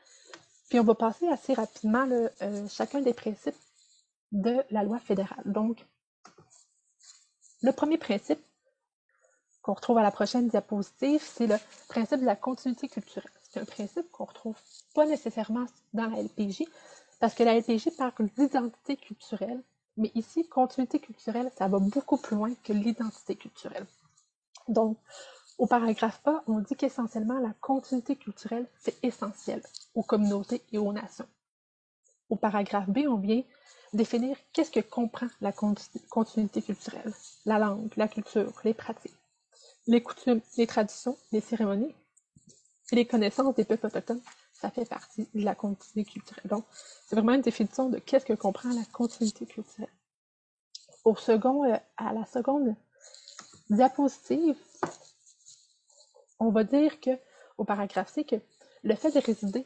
[SPEAKER 2] Puis on va passer assez rapidement chacun des principes de la loi fédérale. Donc, le premier principe qu'on retrouve à la prochaine diapositive, c'est le principe de la continuité culturelle. C'est un principe qu'on ne retrouve pas nécessairement dans la LPJ, parce que la LPJ parle d'identité culturelle, mais ici, continuité culturelle, ça va beaucoup plus loin que l'identité culturelle. Donc, au paragraphe A, on dit qu'essentiellement, la continuité culturelle, c'est essentiel aux communautés et aux nations. Au paragraphe B, on vient définir qu'est-ce que comprend la continuité culturelle. La langue, la culture, les pratiques, les coutumes, les traditions, les cérémonies et les connaissances des peuples autochtones, ça fait partie de la continuité culturelle. Donc, c'est vraiment une définition de qu'est-ce que comprend la continuité culturelle. À la seconde diapositive, on va dire que, au paragraphe C, que le fait de résider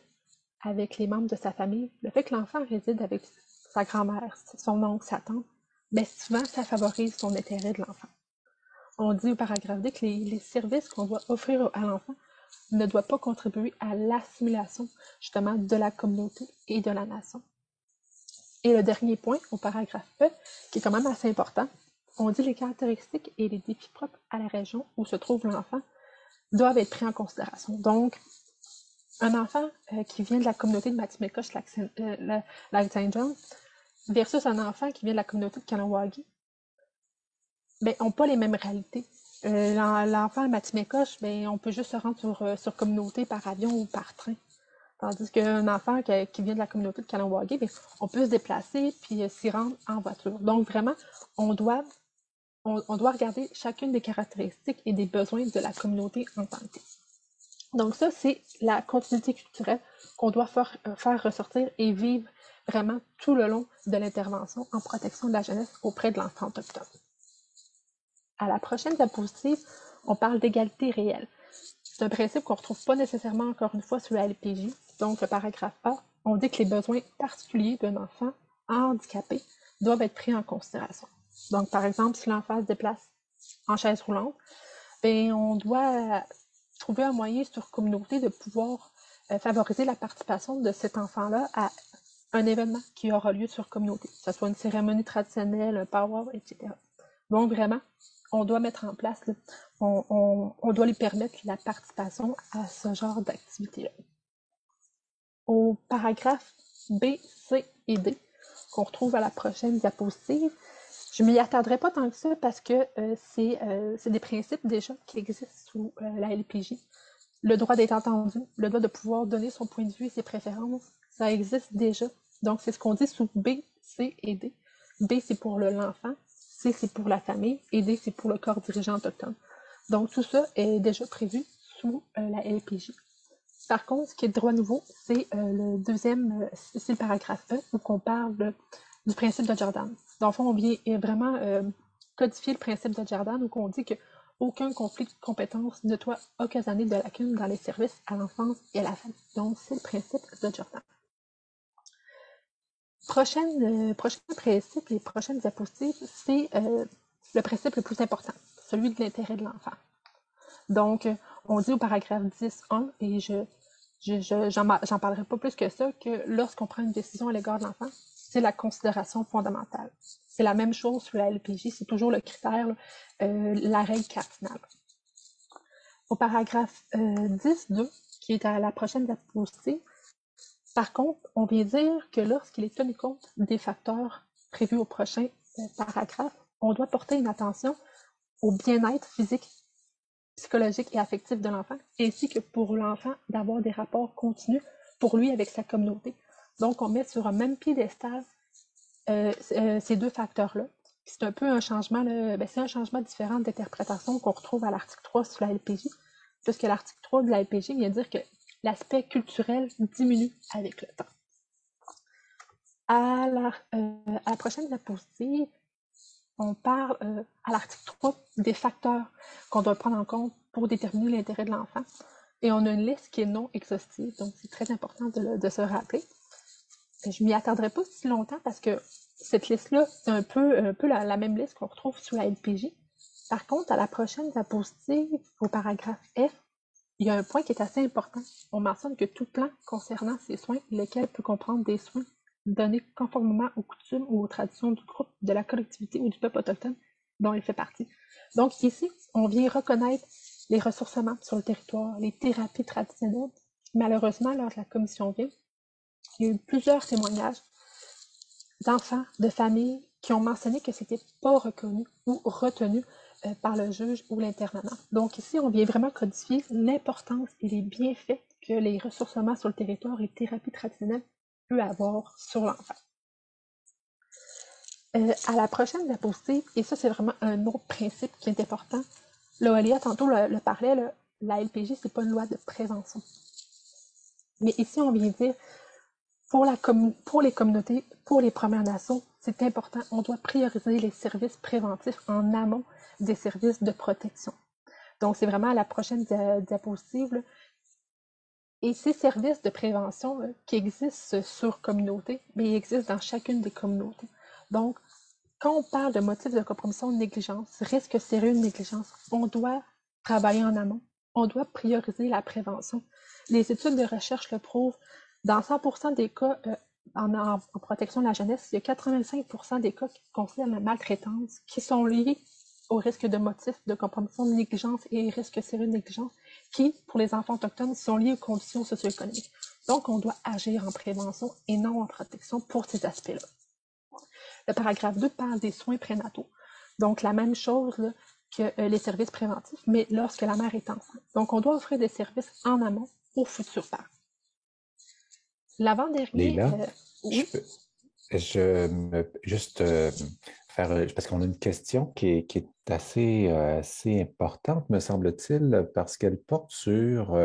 [SPEAKER 2] avec les membres de sa famille, le fait que l'enfant réside avec sa grand-mère, son oncle, sa tante, bien souvent, ça favorise son intérêt de l'enfant. On dit au paragraphe D que les services qu'on doit offrir à l'enfant ne doivent pas contribuer à l'assimilation, justement, de la communauté et de la nation. Et le dernier point, au paragraphe E, qui est quand même assez important, on dit les caractéristiques et les défis propres à la région où se trouve l'enfant doivent être pris en considération. Donc, un enfant qui vient de la communauté de Lac-Saint-Jean versus un enfant qui vient de la communauté de Kahnawake, ben, n'ont pas les mêmes réalités. L'enfant à Matimicoche, ben, on peut juste se rendre sur communauté par avion ou par train. Tandis qu'un enfant qui vient de la communauté de Kahnawake, ben, on peut se déplacer puis s'y rendre en voiture. Donc, vraiment, on doit regarder chacune des caractéristiques et des besoins de la communauté en tant que telle. Donc ça, c'est la continuité culturelle qu'on doit faire ressortir et vivre vraiment tout le long de l'intervention en protection de la jeunesse auprès de l'enfant autochtone. À la prochaine diapositive, on parle d'égalité réelle. C'est un principe qu'on ne retrouve pas nécessairement, encore une fois, sur la LPJ. Donc, le paragraphe A, on dit que les besoins particuliers d'un enfant handicapé doivent être pris en considération. Donc, par exemple, si l'enfant se déplace en chaise roulante, bien, on doit trouver un moyen sur communauté de pouvoir favoriser la participation de cet enfant-là à un événement qui aura lieu sur communauté, que ce soit une cérémonie traditionnelle, un power, etc. Donc, vraiment, on doit mettre en place, on doit lui permettre la participation à ce genre d'activité-là. Au paragraphe B, C et D, qu'on retrouve à la prochaine diapositive, je ne m'y attarderai pas tant que ça parce que c'est des principes déjà qui existent sous la LPJ. Le droit d'être entendu, le droit de pouvoir donner son point de vue et ses préférences, ça existe déjà. Donc, c'est ce qu'on dit sous B, C et D. B, c'est pour l'enfant, C, c'est pour la famille, et D, c'est pour le corps dirigeant autochtone. Donc, tout ça est déjà prévu sous la LPJ. Par contre, ce qui est droit nouveau, c'est le deuxième, c'est le paragraphe E, où on parle du principe de Jordan. Dans le fond, on vient vraiment codifier le principe de Jordan, où on dit qu'aucun conflit de compétences ne doit occasionner de lacunes dans les services à l'enfance et à la famille. Donc, c'est le principe de Jordan. Prochain principe, les prochaines diapositives, c'est le principe le plus important, celui de l'intérêt de l'enfant. Donc, on dit au paragraphe 10.1, et j'en parlerai pas plus que ça, que lorsqu'on prend une décision à l'égard de l'enfant, c'est la considération fondamentale. C'est la même chose sur la LPJ, c'est toujours le critère, la règle cardinale. Au paragraphe 10.2, qui est à la prochaine diapositive, par contre, on vient dire que lorsqu'il est tenu compte des facteurs prévus au prochain paragraphe, on doit porter une attention au bien-être physique, psychologique et affectif de l'enfant, ainsi que pour l'enfant d'avoir des rapports continus pour lui avec sa communauté. Donc, on met sur un même piédestal ces deux facteurs-là. C'est un peu un changement, c'est un changement différent d'interprétation qu'on retrouve à l'article 3 sur la LPJ, puisque l'article 3 de la LPJ vient dire que l'aspect culturel diminue avec le temps. À la prochaine diapositive, on parle à l'article 3 des facteurs qu'on doit prendre en compte pour déterminer l'intérêt de l'enfant. Et on a une liste qui est non exhaustive, donc c'est très important de se rappeler. Je m'y attarderai pas si longtemps parce que cette liste-là, c'est un peu la même liste qu'on retrouve sous la LPJ. Par contre, à la prochaine diapositive, au paragraphe F, il y a un point qui est assez important. On mentionne que tout plan concernant ces soins, lequel peut comprendre des soins donnés conformément aux coutumes ou aux traditions du groupe, de la collectivité ou du peuple autochtone dont il fait partie. Donc ici, on vient reconnaître les ressourcements sur le territoire, les thérapies traditionnelles. Malheureusement, lors de la commission V, il y a eu plusieurs témoignages d'enfants, de familles qui ont mentionné que c'était pas reconnu ou retenu par le juge ou l'intervenant. Donc ici, on vient vraiment codifier l'importance et les bienfaits que les ressourcements sur le territoire et thérapies traditionnelles peuvent avoir sur l'enfant. À la prochaine diapositive, et ça c'est vraiment un autre principe qui est important, Loelia tantôt le parlait, la LPJ c'est pas une loi de prévention. Mais ici on vient dire, pour les communautés, pour les Premières Nations, c'est important, on doit prioriser les services préventifs en amont des services de protection. Donc, c'est vraiment à la prochaine diapositive. Là. Et ces services de prévention là, qui existent sur communauté, mais ils existent dans chacune des communautés. Donc, quand on parle de motifs de compromission de négligence, risque sérieux de négligence, on doit travailler en amont, on doit prioriser la prévention. Les études de recherche le prouvent. Dans 100% des cas en protection de la jeunesse, il y a 85% des cas qui concernent la maltraitance qui sont liés au risque de motifs de compromission de négligence et risque sérieux de négligence qui, pour les enfants autochtones, sont liés aux conditions socio-économiques. Donc, on doit agir en prévention et non en protection pour ces aspects-là. Le paragraphe 2 parle des soins prénataux. Donc, la même chose là, que les services préventifs, mais lorsque la mère est enceinte. Donc, on doit offrir des services en amont aux futurs parents. L'avant-dernier...
[SPEAKER 3] Leila,
[SPEAKER 2] oui?
[SPEAKER 3] juste faire faire, parce qu'on a une question qui est assez importante, me semble-t-il, parce qu'elle porte sur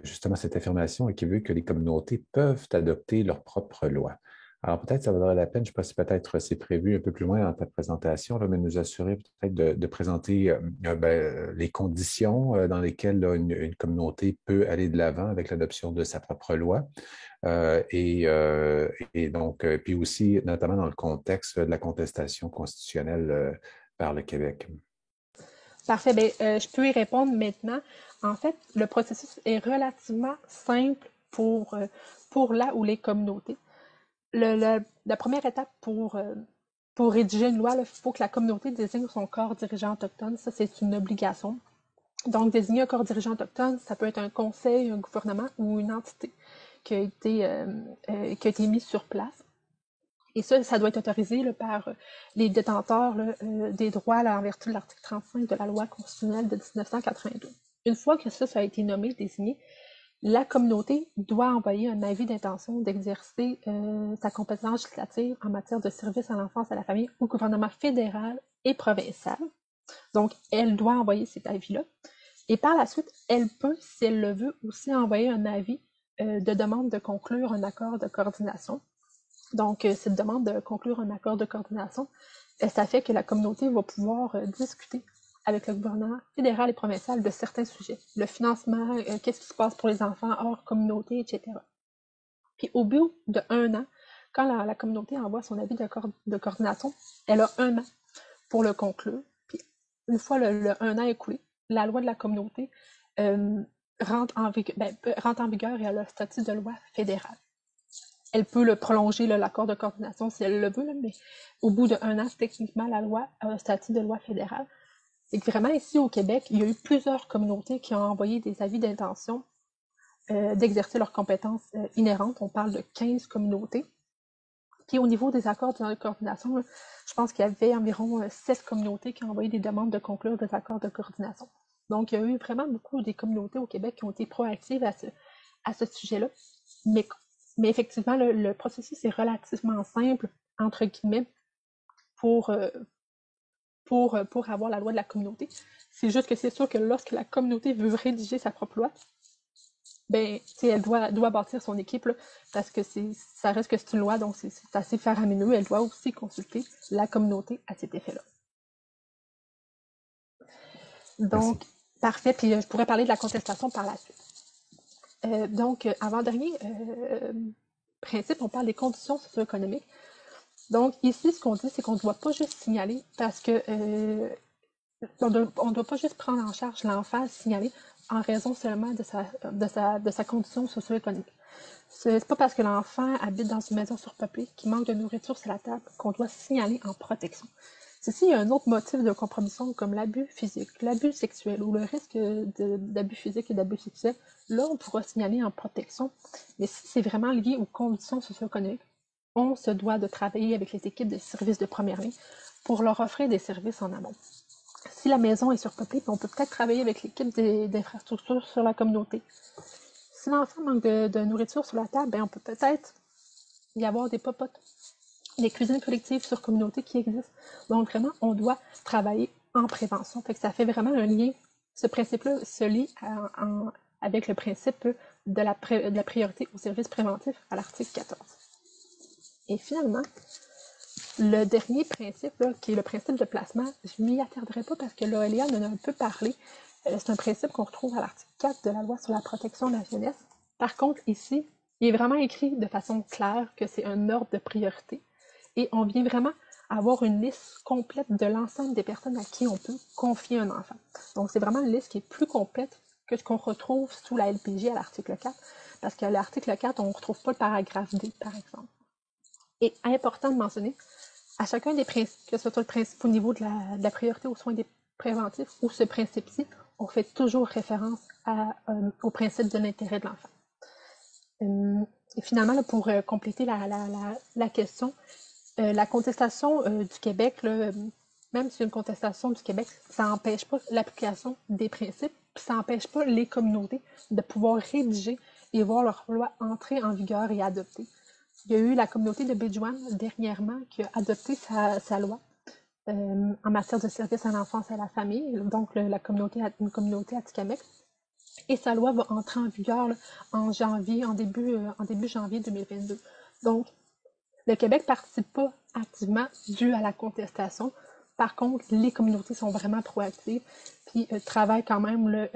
[SPEAKER 3] justement cette affirmation qui veut que les communautés peuvent adopter leurs propres lois. Alors peut-être ça vaudrait la peine, je ne sais pas si peut-être c'est prévu un peu plus loin dans ta présentation, là, mais nous assurer peut-être de présenter les conditions dans lesquelles là, une communauté peut aller de l'avant avec l'adoption de sa propre loi. Et donc, puis aussi, notamment dans le contexte de la contestation constitutionnelle par le Québec.
[SPEAKER 2] Parfait. Bien, je peux y répondre maintenant. En fait, le processus est relativement simple pour la ou les communautés. La première étape pour rédiger une loi, il faut que la communauté désigne son corps dirigeant autochtone. Ça, c'est une obligation. Donc, désigner un corps dirigeant autochtone, ça peut être un conseil, un gouvernement ou une entité qui a été mise sur place. Et ça doit être autorisé là, par les détenteurs des droits là, en vertu de l'article 35 de la loi constitutionnelle de 1992. Une fois que ça a été nommé, désigné, la communauté doit envoyer un avis d'intention d'exercer sa compétence législative en matière de services à l'enfance et à la famille au gouvernement fédéral et provincial. Donc, elle doit envoyer cet avis-là. Et par la suite, elle peut, si elle le veut, aussi envoyer un avis de demande de conclure un accord de coordination. Donc, cette demande de conclure un accord de coordination, ça fait que la communauté va pouvoir discuter avec le gouvernement fédéral et provincial de certains sujets. Le financement, qu'est-ce qui se passe pour les enfants hors communauté, etc. Puis au bout de 1 an, quand la communauté envoie son avis de coordination, elle a 1 an pour le conclure. Puis une fois le 1 an écoulé, la loi de la communauté rentre en vigueur et elle a le statut de loi fédérale. Elle peut le prolonger, l'accord de coordination, si elle le veut, mais au bout de 1 an, techniquement, la loi a un statut de loi fédérale. Et que vraiment, ici au Québec, il y a eu plusieurs communautés qui ont envoyé des avis d'intention d'exercer leurs compétences inhérentes. On parle de 15 communautés. Puis au niveau des accords de coordination, je pense qu'il y avait environ 7 communautés qui ont envoyé des demandes de conclure des accords de coordination. Donc, il y a eu vraiment beaucoup des communautés au Québec qui ont été proactives à ce sujet-là. Mais effectivement, le processus est relativement simple, entre guillemets, pour avoir la loi de la communauté. C'est juste que c'est sûr que lorsque la communauté veut rédiger sa propre loi, ben, elle doit bâtir son équipe, là, parce que ça reste que c'est une loi, donc c'est assez faramineux. Elle doit aussi consulter la communauté à cet effet-là. Donc,
[SPEAKER 3] Merci.
[SPEAKER 2] parfait. Puis je pourrais parler de la contestation par la suite. Donc, avant-dernier principe, on parle des conditions socio-économiques. Donc, ici, ce qu'on dit, c'est qu'on ne doit pas juste signaler parce que on ne doit pas juste prendre en charge l'enfant signalé en raison seulement de sa condition socio-économique. C'est pas parce que l'enfant habite dans une maison surpeuplée, qu'il manque de nourriture sur la table, qu'on doit signaler en protection. S'il y a un autre motif de compromission comme l'abus physique, l'abus sexuel ou le risque d'abus physique et d'abus sexuel, là, on pourra signaler en protection. Mais si c'est vraiment lié aux conditions socio-économiques, on se doit de travailler avec les équipes de services de première ligne pour leur offrir des services en amont. Si la maison est surpeuplée, on peut peut-être travailler avec l'équipe d'infrastructures sur la communauté. Si l'enfant manque de nourriture sur la table, ben on peut peut-être y avoir des pop-up, des cuisines collectives sur communauté qui existent. Donc vraiment, on doit travailler en prévention. Fait que ça fait vraiment un lien. Ce principe-là se lie avec le principe de la priorité au service préventif à l'article 14. Et finalement, le dernier principe, là, qui est le principe de placement, je ne m'y attarderai pas parce que Loélia en a un peu parlé. C'est un principe qu'on retrouve à l'article 4 de la loi sur la protection de la jeunesse. Par contre, ici, il est vraiment écrit de façon claire que c'est un ordre de priorité. Et on vient vraiment avoir une liste complète de l'ensemble des personnes à qui on peut confier un enfant. Donc, c'est vraiment une liste qui est plus complète que ce qu'on retrouve sous la LPJ à l'article 4, parce qu'à l'article 4, on ne retrouve pas le paragraphe D, par exemple. Et important de mentionner, à chacun des principes, que ce soit le principe au niveau de la priorité aux soins des préventifs ou ce principe-ci, on fait toujours référence au principe de l'intérêt de l'enfant. Et finalement, là, pour compléter la question, la contestation du Québec, là, même si une contestation du Québec, ça n'empêche pas l'application des principes, puis ça n'empêche pas les communautés de pouvoir rédiger et voir leur loi entrer en vigueur et adopter. il y a eu la communauté de Béjouane dernièrement qui a adopté sa loi en matière de services à l'enfance et à la famille, donc une communauté Atikamekw. Et sa loi va entrer en vigueur là, en début janvier 2022. Donc, le Québec ne participe pas activement dû à la contestation. Par contre, les communautés sont vraiment proactives puis travaillent quand même là,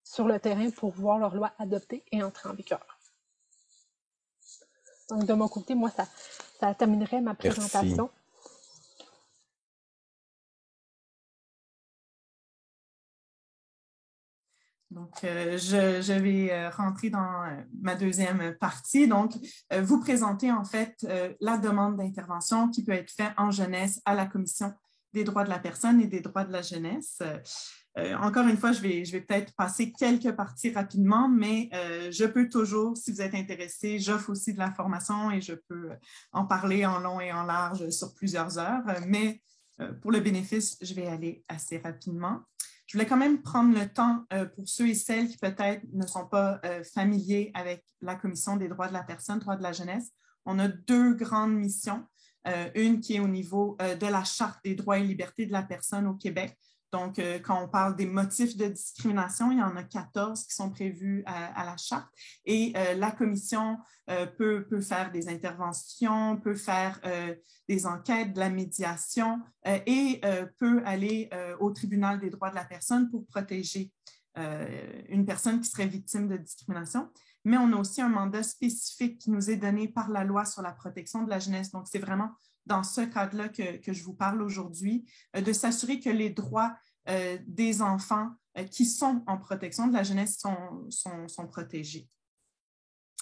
[SPEAKER 2] sur le terrain pour voir leur loi adoptée et entrer en vigueur. Donc, de mon côté, moi, ça terminerait ma présentation.
[SPEAKER 3] Merci.
[SPEAKER 1] Donc, je vais rentrer dans ma deuxième partie. Donc, vous présenter en fait la demande d'intervention qui peut être faite en jeunesse à la Commission des droits de la personne et des droits de la jeunesse. Encore une fois, je vais peut-être passer quelques parties rapidement, mais je peux toujours, si vous êtes intéressé, j'offre aussi de la formation et je peux en parler en long et en large sur plusieurs heures. Mais pour le bénéfice, je vais aller assez rapidement. Je voulais quand même prendre le temps pour ceux et celles qui peut-être ne sont pas familiers avec la Commission des droits de la personne, droits de la jeunesse. On a deux grandes missions. Une qui est au niveau de la Charte des droits et libertés de la personne au Québec. Donc, quand on parle des motifs de discrimination, il y en a 14 qui sont prévus à la Charte. Et la Commission peut faire des interventions, peut faire des enquêtes, de la médiation et peut aller au tribunal des droits de la personne pour protéger une personne qui serait victime de discrimination. Mais on a aussi un mandat spécifique qui nous est donné par la loi sur la protection de la jeunesse. Donc, c'est vraiment dans ce cadre-là que je vous parle aujourd'hui, de s'assurer que les droits des enfants qui sont en protection de la jeunesse sont protégés.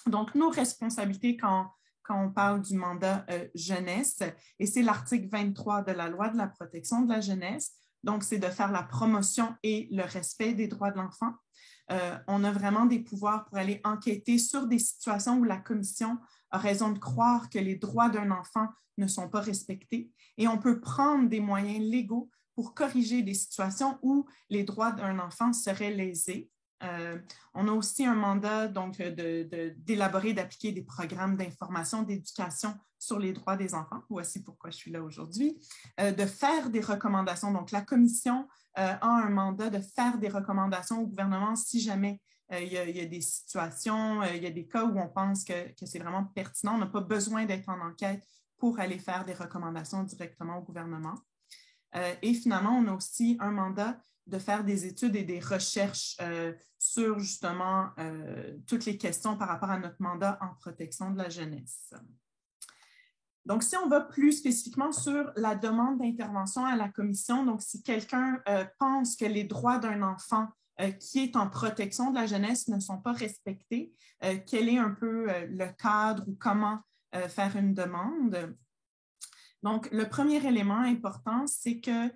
[SPEAKER 1] Donc, nos responsabilités quand on parle du mandat jeunesse, et c'est l'article 23 de la loi de la protection de la jeunesse, donc c'est de faire la promotion et le respect des droits de l'enfant. On a vraiment des pouvoirs pour aller enquêter sur des situations où la commission a raison de croire que les droits d'un enfant ne sont pas respectés et on peut prendre des moyens légaux pour corriger des situations où les droits d'un enfant seraient lésés. On a aussi un mandat donc d'élaborer, d'appliquer des programmes d'information, d'éducation sur les droits des enfants. Voici pourquoi je suis là aujourd'hui. De faire des recommandations. Donc, la commission a un mandat de faire des recommandations au gouvernement si jamais il y a des situations, il y a des cas où on pense que c'est vraiment pertinent. On n'a pas besoin d'être en enquête pour aller faire des recommandations directement au gouvernement. Et finalement, on a aussi un mandat de faire des études et des recherches sur justement toutes les questions par rapport à notre mandat en protection de la jeunesse. Donc, si on va plus spécifiquement sur la demande d'intervention à la commission, donc si quelqu'un pense que les droits d'un enfant qui est en protection de la jeunesse ne sont pas respectés, quel est un peu le cadre ou comment faire une demande? Donc, le premier élément important, c'est que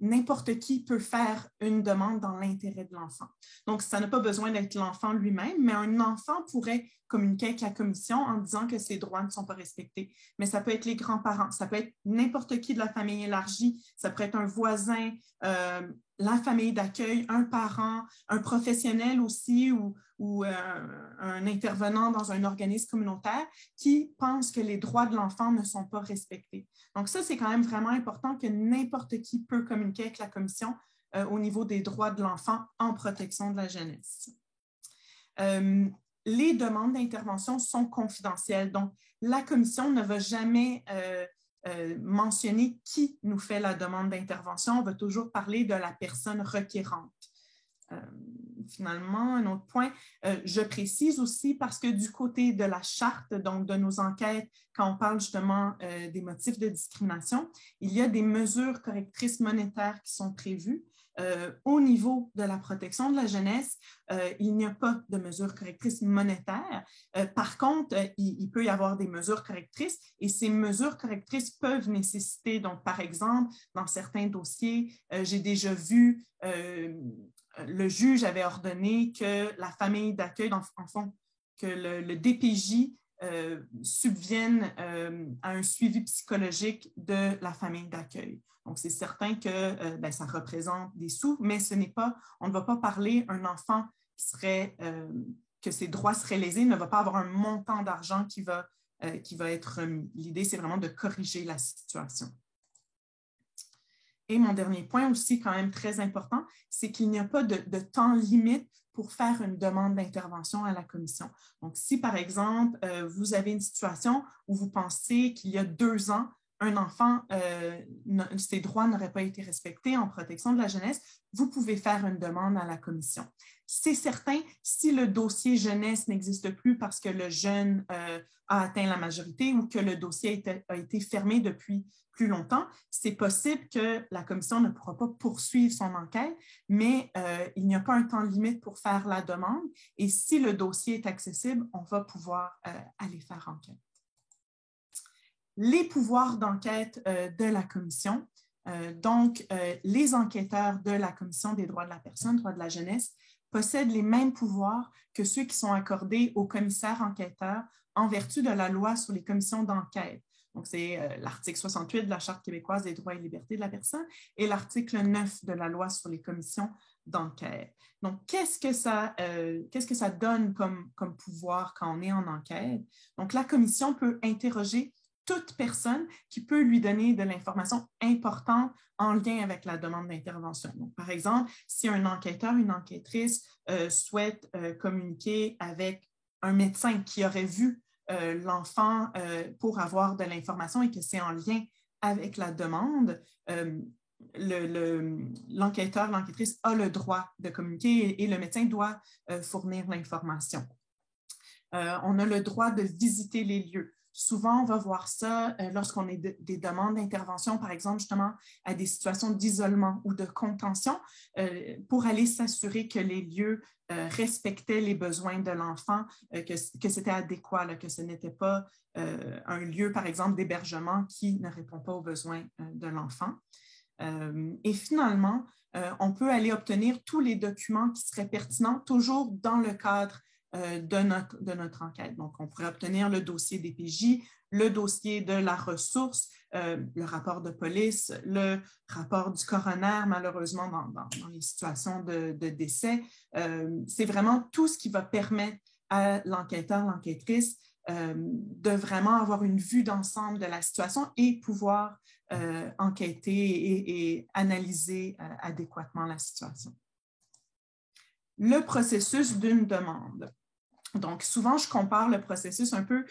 [SPEAKER 1] n'importe qui peut faire une demande dans l'intérêt de l'enfant. Donc, ça n'a pas besoin d'être l'enfant lui-même, mais un enfant pourrait communiquer avec la commission en disant que ses droits ne sont pas respectés. Mais ça peut être les grands-parents, ça peut être n'importe qui de la famille élargie, ça peut être un voisin, la famille d'accueil, un parent, un professionnel aussi ou un intervenant dans un organisme communautaire qui pense que les droits de l'enfant ne sont pas respectés. Donc ça, c'est quand même vraiment important que n'importe qui peut communiquer avec la commission au niveau des droits de l'enfant en protection de la jeunesse. Les demandes d'intervention sont confidentielles. Donc, la commission ne va jamais mentionner qui nous fait la demande d'intervention. On va toujours parler de la personne requérante. Finalement, un autre point, je précise aussi parce que du côté de la charte, donc de nos enquêtes, quand on parle justement des motifs de discrimination, il y a des mesures correctrices monétaires qui sont prévues. Au niveau de la protection de la jeunesse, il n'y a pas de mesures correctrices monétaires. Par contre, il peut y avoir des mesures correctrices et ces mesures correctrices peuvent nécessiter, donc par exemple, dans certains dossiers, j'ai déjà vu le juge avait ordonné que la famille d'accueil, en fond, que le DPJ subvienne à un suivi psychologique de la famille d'accueil. Donc, c'est certain que ça représente des sous, mais ce n'est pas, on ne va pas parler d'un enfant qui serait que ses droits seraient lésés, ne va pas avoir un montant d'argent qui va être remis. L'idée, c'est vraiment de corriger la situation. Et mon dernier point aussi, quand même très important, c'est qu'il n'y a pas de temps limite pour faire une demande d'intervention à la commission. Donc, si par exemple, vous avez une situation où vous pensez qu'il y a 2 ans, un enfant, ses droits n'auraient pas été respectés en protection de la jeunesse, vous pouvez faire une demande à la commission. C'est certain, si le dossier jeunesse n'existe plus parce que le jeune a atteint la majorité ou que le dossier a été fermé depuis plus longtemps, c'est possible que la commission ne pourra pas poursuivre son enquête, mais il n'y a pas un temps limite pour faire la demande. Et si le dossier est accessible, on va pouvoir aller faire enquête. Les pouvoirs d'enquête de la commission. Donc, les enquêteurs de la Commission des droits de la personne, droits de la jeunesse, possèdent les mêmes pouvoirs que ceux qui sont accordés aux commissaires enquêteurs en vertu de la loi sur les commissions d'enquête. Donc, c'est l'article 68 de la Charte québécoise des droits et libertés de la personne et l'article 9 de la loi sur les commissions d'enquête. Donc, qu'est-ce que ça donne comme pouvoir quand on est en enquête? Donc, la commission peut interroger toute personne qui peut lui donner de l'information importante en lien avec la demande d'intervention. Donc, par exemple, si un enquêteur, une enquêtrice souhaite communiquer avec un médecin qui aurait vu l'enfant pour avoir de l'information et que c'est en lien avec la demande, l'enquêteur, l'enquêtrice a le droit de communiquer et le médecin doit fournir l'information. On a le droit de visiter les lieux. Souvent, on va voir ça lorsqu'on a des demandes d'intervention, par exemple, justement, à des situations d'isolement ou de contention, pour aller s'assurer que les lieux respectaient les besoins de l'enfant, que c'était adéquat, là, que ce n'était pas un lieu, par exemple, d'hébergement qui ne répond pas aux besoins de l'enfant. Et finalement, on peut aller obtenir tous les documents qui seraient pertinents, toujours dans le cadre de notre enquête. Donc, on pourrait obtenir le dossier DPJ, le dossier de la ressource, le rapport de police, le rapport du coroner, malheureusement, dans les situations de décès. C'est vraiment tout ce qui va permettre à l'enquêteur, l'enquêtrice, de vraiment avoir une vue d'ensemble de la situation et pouvoir enquêter et analyser adéquatement la situation. Le processus d'une demande. Donc, souvent, je compare le processus un peu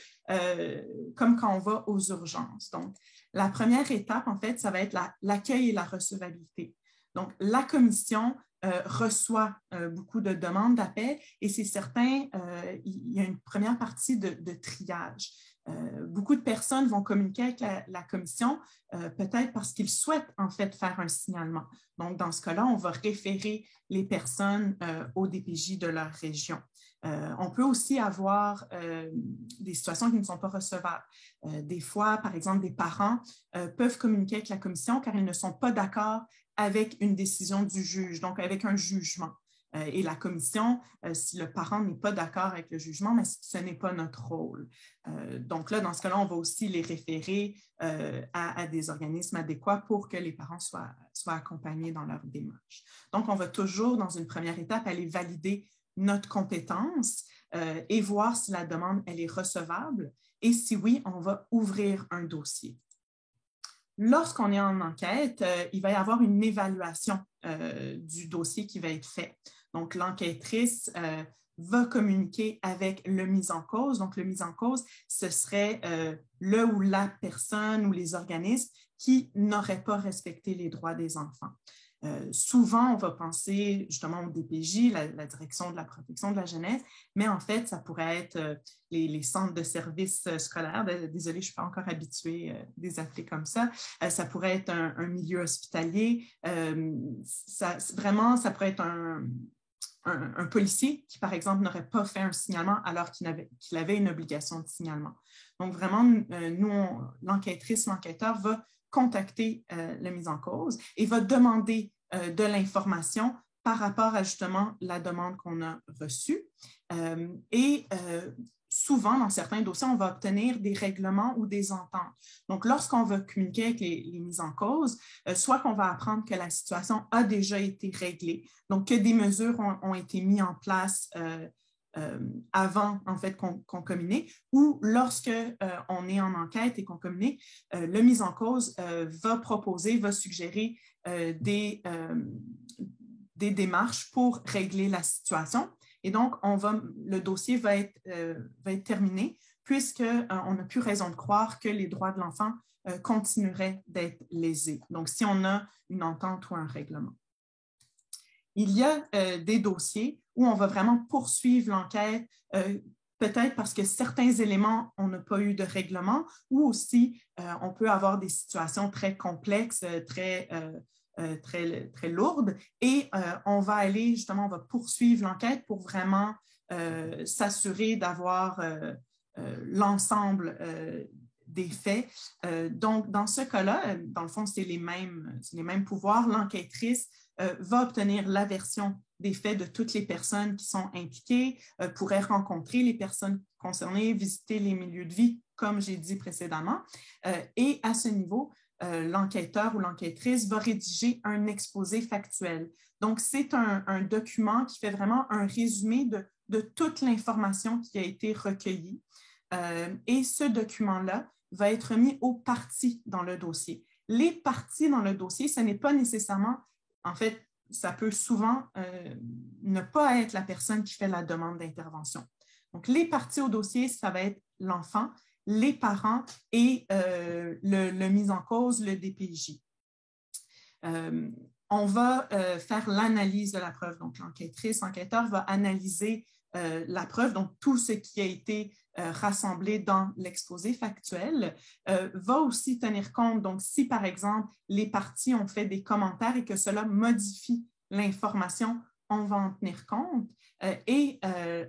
[SPEAKER 1] comme quand on va aux urgences. Donc, la première étape, en fait, ça va être l'accueil et la recevabilité. Donc, la commission reçoit beaucoup de demandes d'appel et c'est certain, il y a une première partie de triage. Beaucoup de personnes vont communiquer avec la commission, peut-être parce qu'ils souhaitent en fait faire un signalement. Donc, dans ce cas-là, on va référer les personnes au DPJ de leur région. On peut aussi avoir des situations qui ne sont pas recevables. Des fois, par exemple, des parents peuvent communiquer avec la commission car ils ne sont pas d'accord avec une décision du juge, donc avec un jugement. Et la commission, si le parent n'est pas d'accord avec le jugement, mais ce n'est pas notre rôle. Donc là, dans ce cas-là, on va aussi les référer à des organismes adéquats pour que les parents soient accompagnés dans leur démarche. Donc, on va toujours, dans une première étape, aller valider notre compétence et voir si la demande, elle est recevable. Et si oui, on va ouvrir un dossier. Lorsqu'on est en enquête, il va y avoir une évaluation du dossier qui va être fait. Donc, l'enquêtrice va communiquer avec le mis en cause. Donc, le mis en cause, ce serait le ou la personne ou les organismes qui n'auraient pas respecté les droits des enfants. Souvent, on va penser justement au DPJ, la direction de la protection de la jeunesse, mais en fait, ça pourrait être les centres de services scolaires. Désolée, je ne suis pas encore habituée à les appeler comme ça. Ça pourrait être un milieu hospitalier. Ça pourrait être un policier qui, par exemple, n'aurait pas fait un signalement alors qu'il avait une obligation de signalement. Donc, vraiment, nous, l'enquêtrice, l'enquêteur va contacter le mis en cause et va demander de l'information par rapport à justement la demande qu'on a reçue. Souvent, dans certains dossiers, on va obtenir des règlements ou des ententes. Donc, lorsqu'on va communiquer avec les mises en cause, soit qu'on va apprendre que la situation a déjà été réglée, donc que des mesures ont été mises en place avant, en fait, qu'on communique, ou lorsque on est en enquête et qu'on communique, le mis en cause va proposer, va suggérer des démarches pour régler la situation. Et donc, le dossier va être terminé puisqu'on n'a plus raison de croire que les droits de l'enfant continueraient d'être lésés. Donc, si on a une entente ou un règlement. Il y a des dossiers où on va vraiment poursuivre l'enquête, peut-être parce que certains éléments, on n'a pas eu de règlement, ou aussi on peut avoir des situations très complexes, très lourdes, et on va aller, justement, on va poursuivre l'enquête pour vraiment s'assurer d'avoir l'ensemble des faits. Donc, dans ce cas-là, dans le fond, c'est les mêmes pouvoirs. L'enquêtrice va obtenir la version des faits de toutes les personnes qui sont impliquées, pourrait rencontrer les personnes concernées, visiter les milieux de vie, comme j'ai dit précédemment. Et à ce niveau, l'enquêteur ou l'enquêtrice va rédiger un exposé factuel. Donc, c'est un document qui fait vraiment un résumé de toute l'information qui a été recueillie. Et ce document-là va être mis aux parties dans le dossier. Les parties dans le dossier, ce n'est pas nécessairement, en fait, ça peut souvent ne pas être la personne qui fait la demande d'intervention. Donc, les parties au dossier, ça va être l'enfant, les parents et le mis en cause, le DPJ. On va faire l'analyse de la preuve. Donc, l'enquêteur va analyser la preuve, donc tout ce qui a été rassemblé dans l'exposé factuel, va aussi tenir compte, donc si par exemple les parties ont fait des commentaires et que cela modifie l'information, on va en tenir compte et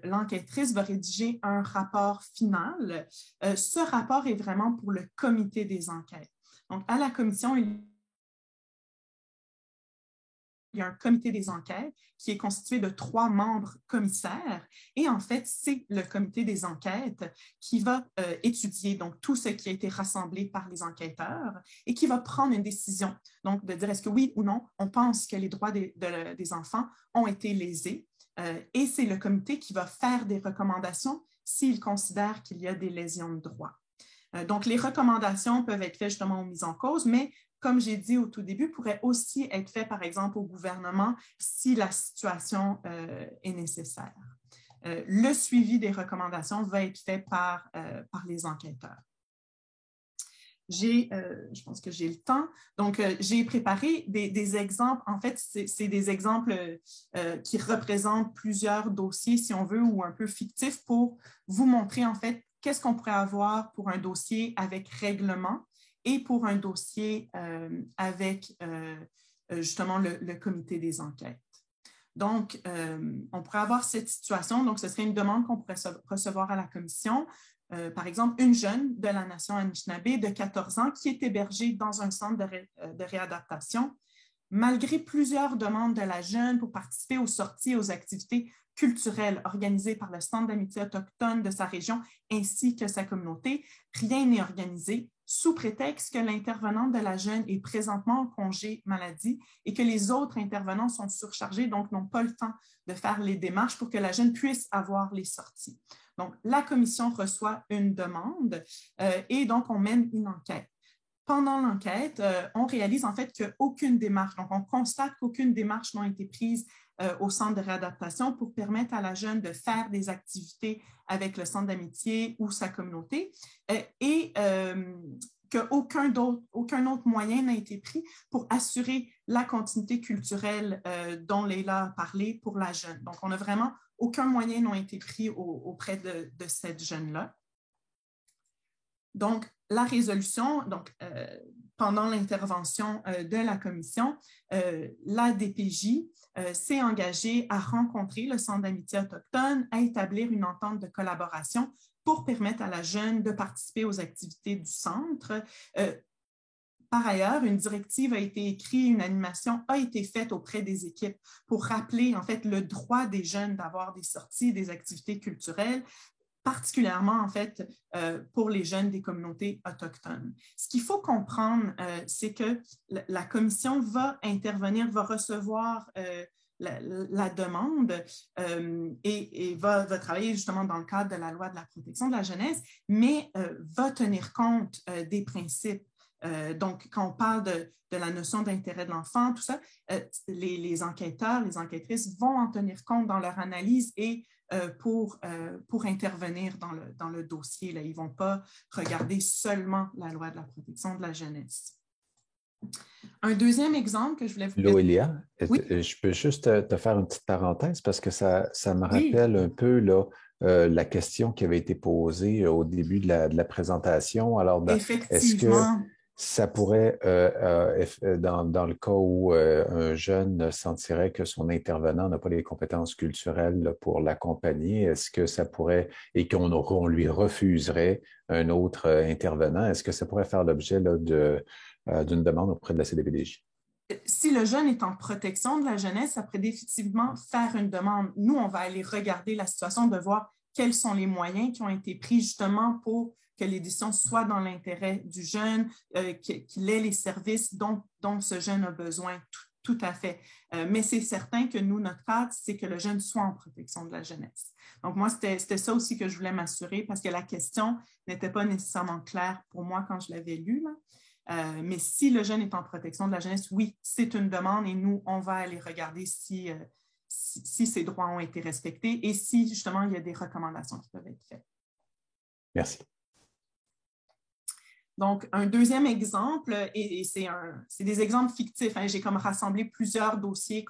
[SPEAKER 1] l'enquêtrice va rédiger un rapport final. Ce rapport est vraiment pour le comité des enquêtes. Donc à la commission, il y a un comité des enquêtes qui est constitué de 3 membres commissaires. Et en fait, c'est le comité des enquêtes qui va étudier donc, tout ce qui a été rassemblé par les enquêteurs et qui va prendre une décision. Donc, de dire est-ce que oui ou non, on pense que les droits des enfants ont été lésés. Et c'est le comité qui va faire des recommandations s'il considère qu'il y a des lésions de droits. Donc, les recommandations peuvent être faites justement aux mises en cause, mais comme j'ai dit au tout début, pourrait aussi être fait, par exemple, au gouvernement si la situation est nécessaire. Le suivi des recommandations va être fait par les enquêteurs. Je pense que j'ai le temps. Donc, j'ai préparé des exemples. En fait, c'est des exemples qui représentent plusieurs dossiers, si on veut, ou un peu fictifs pour vous montrer, en fait, qu'est-ce qu'on pourrait avoir pour un dossier avec règlement et pour un dossier avec justement le comité des enquêtes. Donc, on pourrait avoir cette situation. Donc, ce serait une demande qu'on pourrait recevoir à la commission. Par exemple, une jeune de la nation Anishinaabe de 14 ans qui est hébergée dans un centre de réadaptation. Malgré plusieurs demandes de la jeune pour participer aux sorties et aux activités culturelles organisées par le Centre d'amitié autochtone de sa région ainsi que sa communauté, rien n'est organisé sous prétexte que l'intervenante de la jeune est présentement en congé maladie et que les autres intervenants sont surchargés, donc n'ont pas le temps de faire les démarches pour que la jeune puisse avoir les sorties. Donc, la commission reçoit une demande et donc on mène une enquête. Pendant l'enquête, on réalise en fait qu'aucune démarche, donc on constate qu'aucune démarche n'a été prise au centre de réadaptation pour permettre à la jeune de faire des activités avec le centre d'amitié ou sa communauté et qu'aucun autre moyen n'a été pris pour assurer la continuité culturelle dont Leila a parlé pour la jeune. Donc, on n'a vraiment aucun moyen n'a été pris auprès de cette jeune-là. Donc, la résolution, pendant l'intervention de la commission, la DPJ s'est engagée à rencontrer le Centre d'amitié autochtone, à établir une entente de collaboration pour permettre à la jeune de participer aux activités du centre. Par ailleurs, une directive a été écrite, une animation a été faite auprès des équipes pour rappeler en fait le droit des jeunes d'avoir des sorties, des activités culturelles, particulièrement en fait pour les jeunes des communautés autochtones. Ce qu'il faut comprendre, c'est que la commission va intervenir, va recevoir la demande et va travailler justement dans le cadre de la loi de la protection de la jeunesse, mais va tenir compte des principes. Donc, quand on parle de la notion d'intérêt de l'enfant, tout ça, les enquêteurs, les enquêtrices vont en tenir compte dans leur analyse et pour intervenir dans le dossier. Là. Ils ne vont pas regarder seulement la loi de la protection de la jeunesse. Un deuxième exemple que je voulais vous présenter.
[SPEAKER 3] Loélia,
[SPEAKER 1] oui?
[SPEAKER 3] Je peux juste te faire une petite parenthèse parce que ça me
[SPEAKER 1] Oui.
[SPEAKER 3] rappelle un peu là, la question qui avait été posée au début de la présentation. Alors, est-ce que ça pourrait, dans le cas où un jeune sentirait que son intervenant n'a pas les compétences culturelles là, pour l'accompagner, est-ce que ça pourrait, et qu'on lui refuserait un autre intervenant, est-ce que ça pourrait faire l'objet d'une demande auprès de la CDPDJ?
[SPEAKER 1] Si le jeune est en protection de la jeunesse, ça pourrait définitivement faire une demande. Nous, on va aller regarder la situation, de voir quels sont les moyens qui ont été pris justement pour que l'édition soit dans l'intérêt du jeune, qu'il ait les services dont ce jeune a besoin, tout à fait. Mais c'est certain que nous, notre cadre, c'est que le jeune soit en protection de la jeunesse. Donc moi, c'était ça aussi que je voulais m'assurer parce que la question n'était pas nécessairement claire pour moi quand je l'avais lue, là. Mais si le jeune est en protection de la jeunesse, oui, c'est une demande et nous, on va aller regarder si ces droits ont été respectés et si, justement, il y a des recommandations qui peuvent être faites.
[SPEAKER 3] Merci.
[SPEAKER 1] Donc, un deuxième exemple, et c'est des exemples fictifs, hein, j'ai comme rassemblé plusieurs dossiers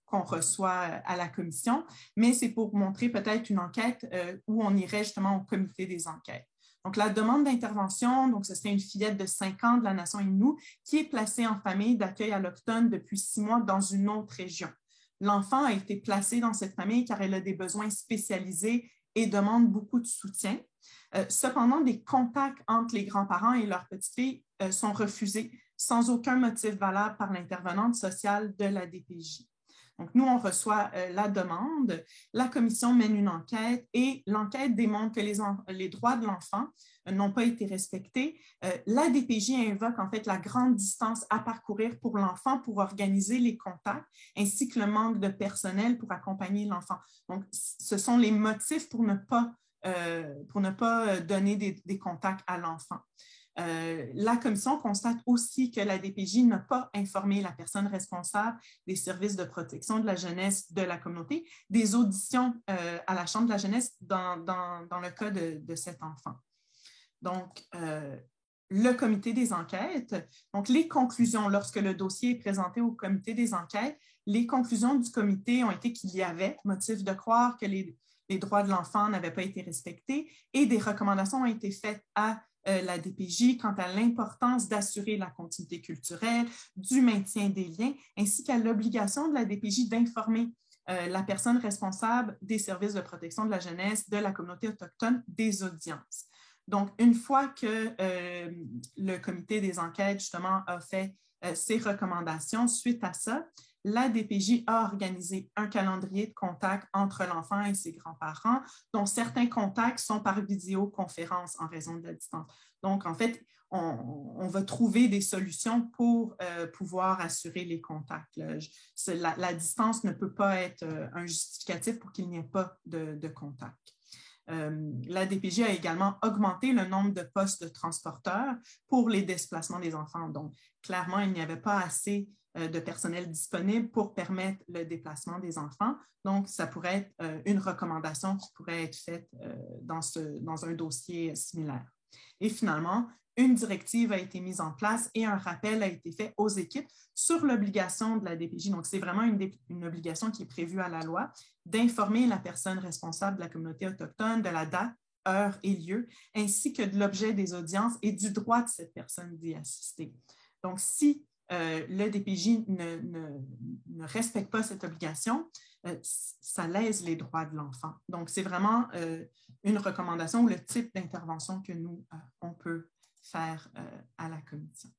[SPEAKER 1] qu'on reçoit à la commission, mais c'est pour montrer peut-être une enquête où on irait justement au comité des enquêtes. Donc, la demande d'intervention, donc ce serait une fillette de 5 ans de la nation Innu qui est placée en famille d'accueil alloctone depuis 6 mois dans une autre région. L'enfant a été placé dans cette famille car elle a des besoins spécialisés et demande beaucoup de soutien. Cependant, des contacts entre les grands-parents et leur petite-fille sont refusés sans aucun motif valable par l'intervenante sociale de la DPJ. Donc, nous, on reçoit la demande, la commission mène une enquête et l'enquête démontre que les droits de l'enfant n'ont pas été respectés. La DPJ invoque en fait la grande distance à parcourir pour l'enfant pour organiser les contacts, ainsi que le manque de personnel pour accompagner l'enfant. Donc, ce sont les motifs pour ne pas donner des contacts à l'enfant. La commission constate aussi que la DPJ n'a pas informé la personne responsable des services de protection de la jeunesse de la communauté des auditions à la Chambre de la jeunesse dans le cas de cet enfant. Donc, le comité des enquêtes, donc les conclusions, lorsque le dossier est présenté au comité des enquêtes, les conclusions du comité ont été qu'il y avait motif de croire que les droits de l'enfant n'avaient pas été respectés et des recommandations ont été faites à la DPJ quant à l'importance d'assurer la continuité culturelle, du maintien des liens, ainsi qu'à l'obligation de la DPJ d'informer la personne responsable des services de protection de la jeunesse de la communauté autochtone des audiences. Donc, une fois que le comité des enquêtes, justement, a fait ses recommandations, suite à ça, la DPJ a organisé un calendrier de contact entre l'enfant et ses grands-parents, dont certains contacts sont par vidéoconférence en raison de la distance. Donc, en fait, on va trouver des solutions pour pouvoir assurer les contacts. La distance ne peut pas être un justificatif pour qu'il n'y ait pas de contact. La DPJ a également augmenté le nombre de postes de transporteurs pour les déplacements des enfants. Donc, clairement, il n'y avait pas assez de personnel disponible pour permettre le déplacement des enfants. Donc, ça pourrait être une recommandation qui pourrait être faite dans un dossier similaire. Et finalement, une directive a été mise en place et un rappel a été fait aux équipes sur l'obligation de la DPJ. Donc, c'est vraiment une obligation qui est prévue à la loi d'informer la personne responsable de la communauté autochtone de la date, heure et lieu, ainsi que de l'objet des audiences et du droit de cette personne d'y assister. Donc, si le DPJ ne respecte pas cette obligation, ça lèse les droits de l'enfant. Donc, c'est vraiment une recommandation ou le type d'intervention que nous, on peut faire à la commission.